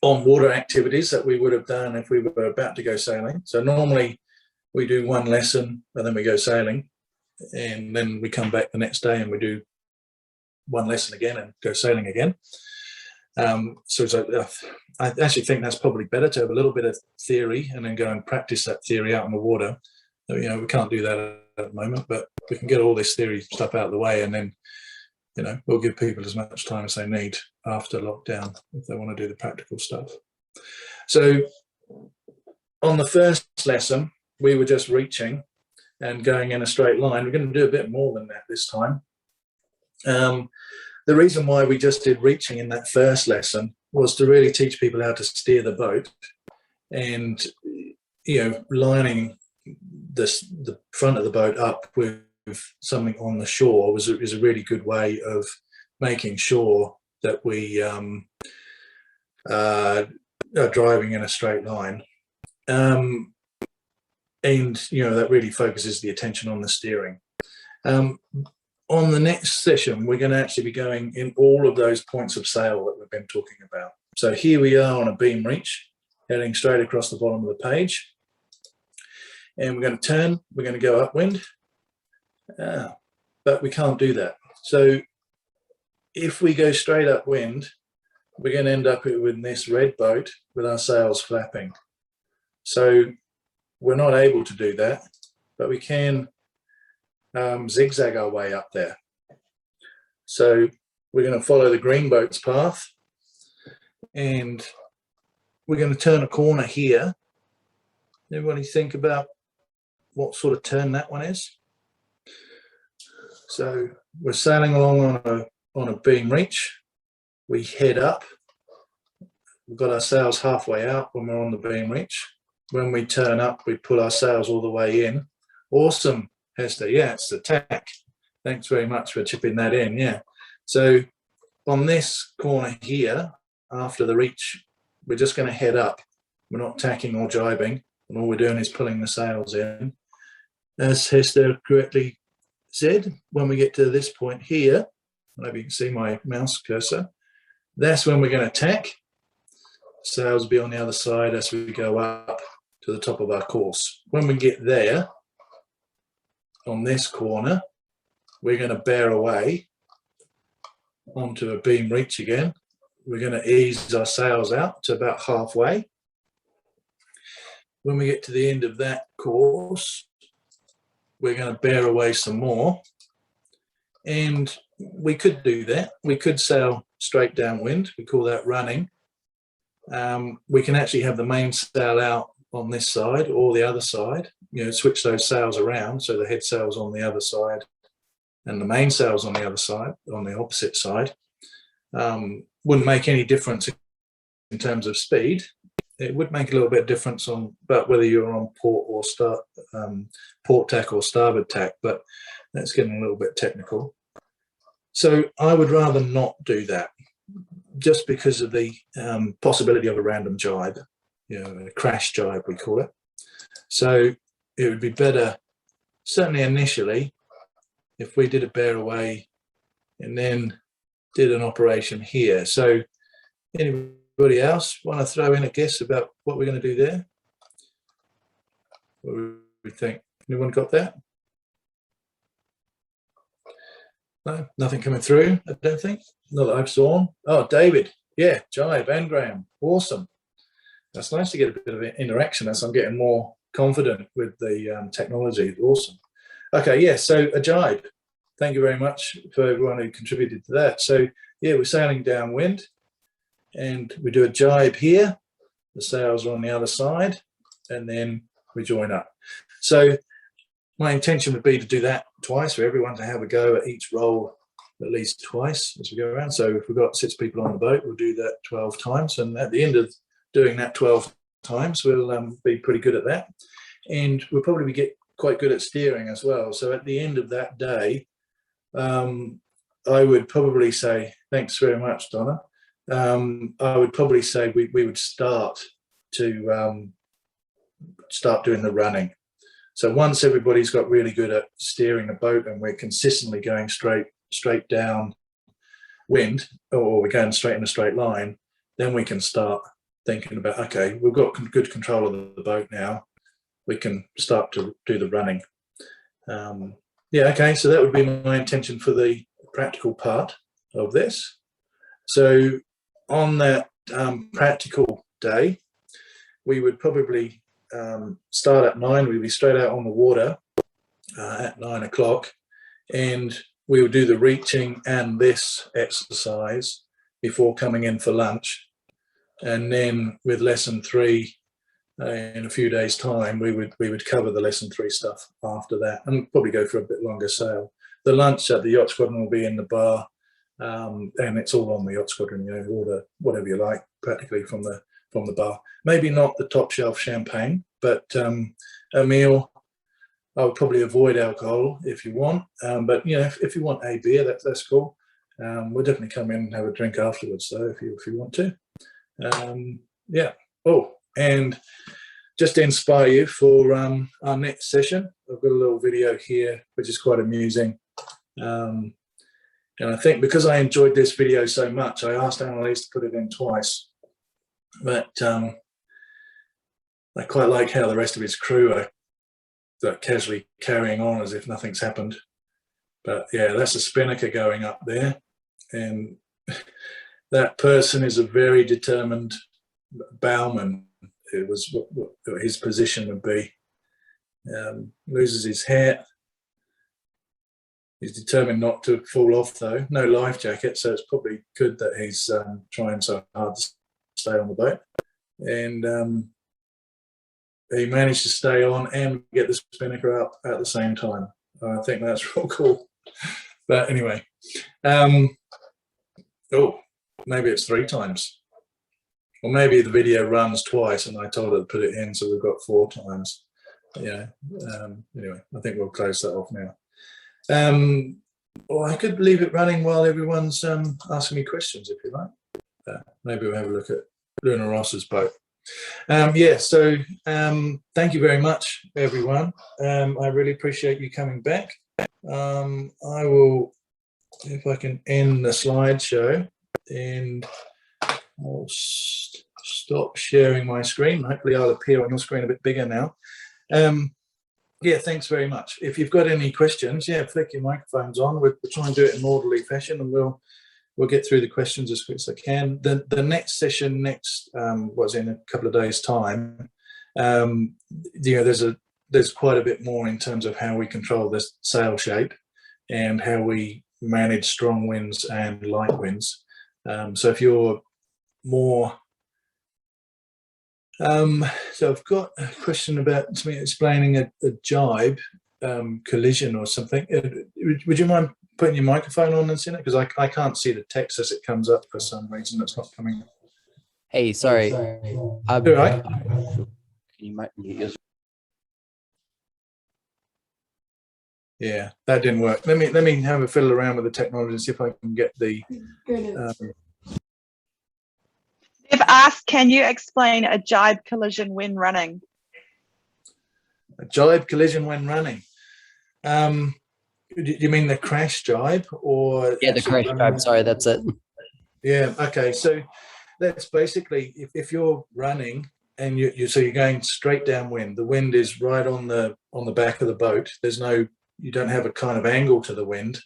on-water activities that we would have done if we were about to go sailing. So normally we do one lesson and then we go sailing, and then we come back the next day and we do one lesson again and go sailing again. So I actually think that's probably better to have a little bit of theory and then go and practice that theory out on the water. You know, we can't do that at the moment, but we can get all this theory stuff out of the way, and then, you know, we'll give people as much time as they need after lockdown if they want to do the practical stuff. So on the first lesson, we were just reaching and going in a straight line. We're going to do a bit more than that this time. The reason why we just did reaching in that first lesson was to really teach people how to steer the boat, and, you know, lining the front of the boat up with something on the shore is a really good way of making sure that we are driving in a straight line. And, you know, that really focuses the attention on the steering. On the next session, we're going to actually be going in all of those points of sail that we've been talking about. So here we are on a beam reach, heading straight across the bottom of the page. And we're going to turn, we're going to go upwind, but we can't do that. So if we go straight upwind, we're going to end up with this red boat with our sails flapping. So we're not able to do that, but we can zigzag our way up there. So we're going to follow the green boat's path, and we're going to turn a corner here. Everybody think about what sort of turn that one is. So we're sailing along on a beam reach. We head up. We've got our sails halfway out when we're on the beam reach. When we turn up, we pull our sails all the way in. Awesome, Hester. Yeah, it's the tack. Thanks very much for chipping that in. Yeah. So on this corner here, after the reach we're just going to head up. We're not tacking or jibing, and all we're doing is pulling the sails in. As Hester correctly said, when we get to this point here, maybe you can see my mouse cursor, that's when we're going to tack. Sails will be on the other side as we go up to the top of our course. When we get there, on this corner, we're going to bear away onto a beam reach again. We're going to ease our sails out to about halfway. When we get to the end of that course, we're going to bear away some more. And we could do that. We could sail straight downwind. We call that running. We can actually have the main sail out on this side or the other side, you know, switch those sails around. So the head sail's on the other side and the main sail's on the other side, on the opposite side. Wouldn't make any difference in terms of speed. It would make a little bit of difference on, but whether you're on port or port tack or starboard tack, but that's getting a little bit technical. So I would rather not do that, just because of the possibility of a random jibe, you know, a crash jibe we call it. So it would be better, certainly initially, if we did a bear away and then did an operation here. So anybody else want to throw in a guess about what we're going to do there? What do we think? Anyone got that? No, nothing coming through, I don't think. Not that I've saw. Oh, David. Yeah, jibe and Graham. Awesome. That's nice to get a bit of interaction as I'm getting more confident with the technology. Awesome. Okay, yeah, so a jibe. Thank you very much for everyone who contributed to that. So, yeah, we're sailing downwind and we do a jibe here. The sails are on the other side and then we join up. So my intention would be to do that twice, for everyone to have a go at each roll at least twice as we go around. So if we've got 6 people on the boat, we'll do that 12 times. And at the end of doing that 12 times, we'll be pretty good at that. And we'll probably get quite good at steering as well. So at the end of that day, I would probably say, thanks very much, Donna. I would probably say we would start doing the running. So once everybody's got really good at steering the boat and we're consistently going straight down wind, or we're going straight in a straight line, then we can start thinking about, okay, we've got good control of the boat now. We can start to do the running. Yeah, okay, so that would be my intention for the practical part of this. So on that practical day, we would probably start at 9. We'd be straight out on the water at 9 o'clock, and we would do the reaching and this exercise before coming in for lunch. And then with lesson 3, in a few days' time, we would cover the lesson 3 stuff after that, and probably go for a bit longer sail. The lunch at the yacht squadron will be in the bar, and it's all on the yacht squadron. You know, order whatever you like, practically from the bar. Maybe not the top shelf champagne, but a meal. I would probably avoid alcohol if you want, but you know, if you want a beer, that's cool. We'll definitely come in and have a drink afterwards, though, if you want to. Yeah. Oh, and just to inspire you for our next session, I've got a little video here which is quite amusing, and I think because I enjoyed this video so much, I asked Annalise to put it in twice, but I quite like how the rest of his crew are casually carrying on as if nothing's happened. But yeah, that's a spinnaker going up there, and that person is a very determined bowman. It was what his position would be. Loses his hat. He's determined not to fall off, though. No life jacket, so it's probably good that he's trying so hard to stay on the boat. And he managed to stay on and get the spinnaker up at the same time. I think that's real cool. But anyway, oh, maybe it's 3 times. Or maybe the video runs twice and I told her to put it in, so we've got 4 times. Yeah. Anyway, I think we'll close that off now. Or I could leave it running while everyone's asking me questions, if you like. Maybe we'll have a look at Luna Ross's boat. Yeah, so thank you very much, everyone. I really appreciate you coming back. I will, if I can end the slideshow, and I'll stop sharing my screen. Hopefully I'll appear on your screen a bit bigger now. Yeah, thanks very much. If you've got any questions, yeah, flick your microphones on. We'll try and do it in an orderly fashion, and we'll get through the questions as quick as I can. The next session was in a couple of days' time. You know, there's quite a bit more in terms of how we control this sail shape and how we manage strong winds and light winds. So if you're more so I've got a question about me explaining a jibe collision or something. Would you mind putting your microphone on and seeing it? Because I can't see the text as it comes up for some reason. It's not coming. Hey, sorry. All right. You might mute yourself. Yeah, that didn't work. Let me have a fiddle around with the technology and see if I can get the. They've asked, can you explain a jibe collision when running? A jibe collision when running. Do you mean the crash jibe or? Yeah, the crash jibe. Sorry, that's it. Yeah. Okay. So that's basically if you're running and you're going straight downwind. The wind is right on the back of the boat. You don't have a kind of angle to the wind.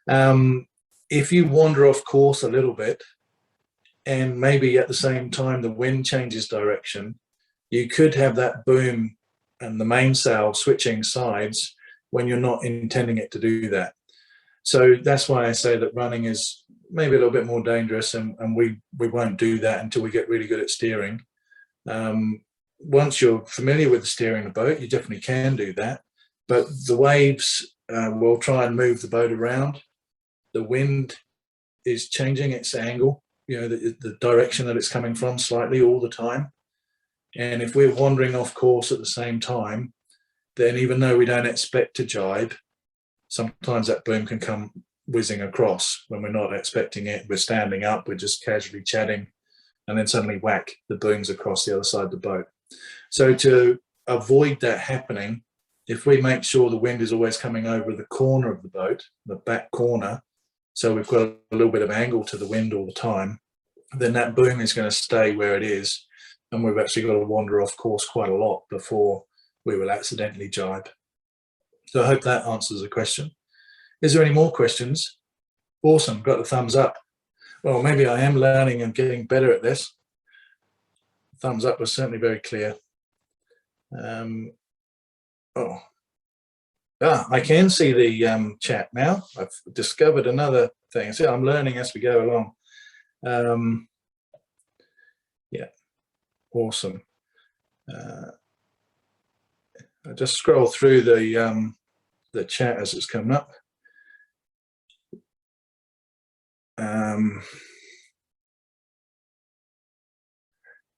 If you wander off course a little bit, and maybe at the same time the wind changes direction, you could have that boom and the mainsail switching sides when you're not intending it to do that. So that's why I say that running is maybe a little bit more dangerous, and we won't do that until we get really good at steering. Once you're familiar with steering the boat, you definitely can do that, but the waves will try and move the boat around. The wind is changing its angle, you know, the direction that it's coming from slightly all the time. And if we're wandering off course at the same time, then even though we don't expect to jibe, sometimes that boom can come whizzing across when we're not expecting it. We're standing up, we're just casually chatting, and then suddenly whack, the boom's across the other side of the boat. So to avoid that happening, if we make sure the wind is always coming over the corner of the boat, the back corner, so we've got a little bit of angle to the wind all the time, then that boom is going to stay where it is, and we've actually got to wander off course quite a lot before we will accidentally jibe. So I hope that answers the question. Is there any more questions? Awesome, got the thumbs up. Well, maybe I am learning and getting better at this. Thumbs up was certainly very clear. I can see the chat now. I've discovered another thing. So I'm learning as we go along. Yeah, awesome. I just scroll through the chat as it's coming up.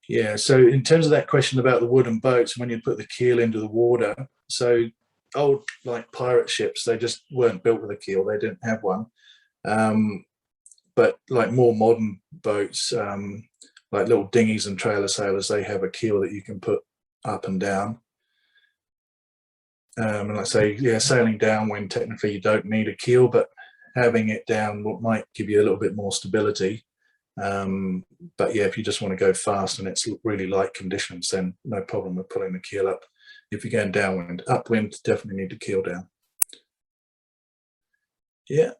Yeah, so in terms of that question about the wooden boats, when you put the keel into the water, so old like pirate ships, they just weren't built with a keel, they didn't have one. But like more modern boats, like little dinghies and trailer sailors, they have a keel that you can put up and down. And like I say, yeah, sailing downwind, technically you don't need a keel, but having it down might give you a little bit more stability. But yeah, if you just want to go fast and it's really light conditions, then no problem with pulling the keel up. If you're going downwind, upwind, definitely need to keel down. Yeah.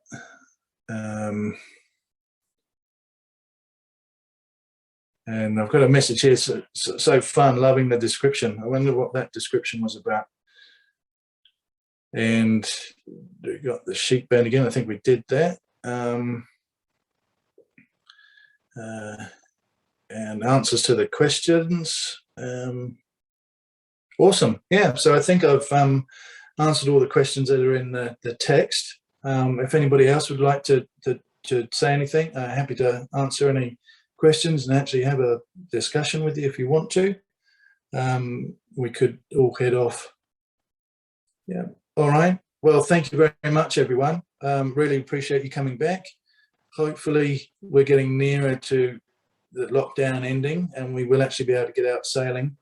And I've got a message here, so fun, loving the description. I wonder what that description was about. And we got the sheep band again. I think we did that. And answers to the questions. Awesome. Yeah, so I think I've answered all the questions that are in the text. If anybody else would like to say anything, happy to answer any questions and actually have a discussion with you if you want to. We could all head off. Yeah. All right. Well, thank you very much, everyone. Really appreciate you coming back. Hopefully we're getting nearer to the lockdown ending, and we will actually be able to get out sailing.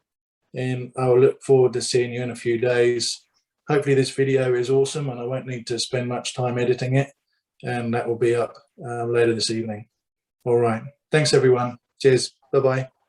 And I will look forward to seeing you in a few days. Hopefully this video is awesome and I won't need to spend much time editing it, and that will be up later this evening. All right. Thanks everyone. Cheers. Bye-bye.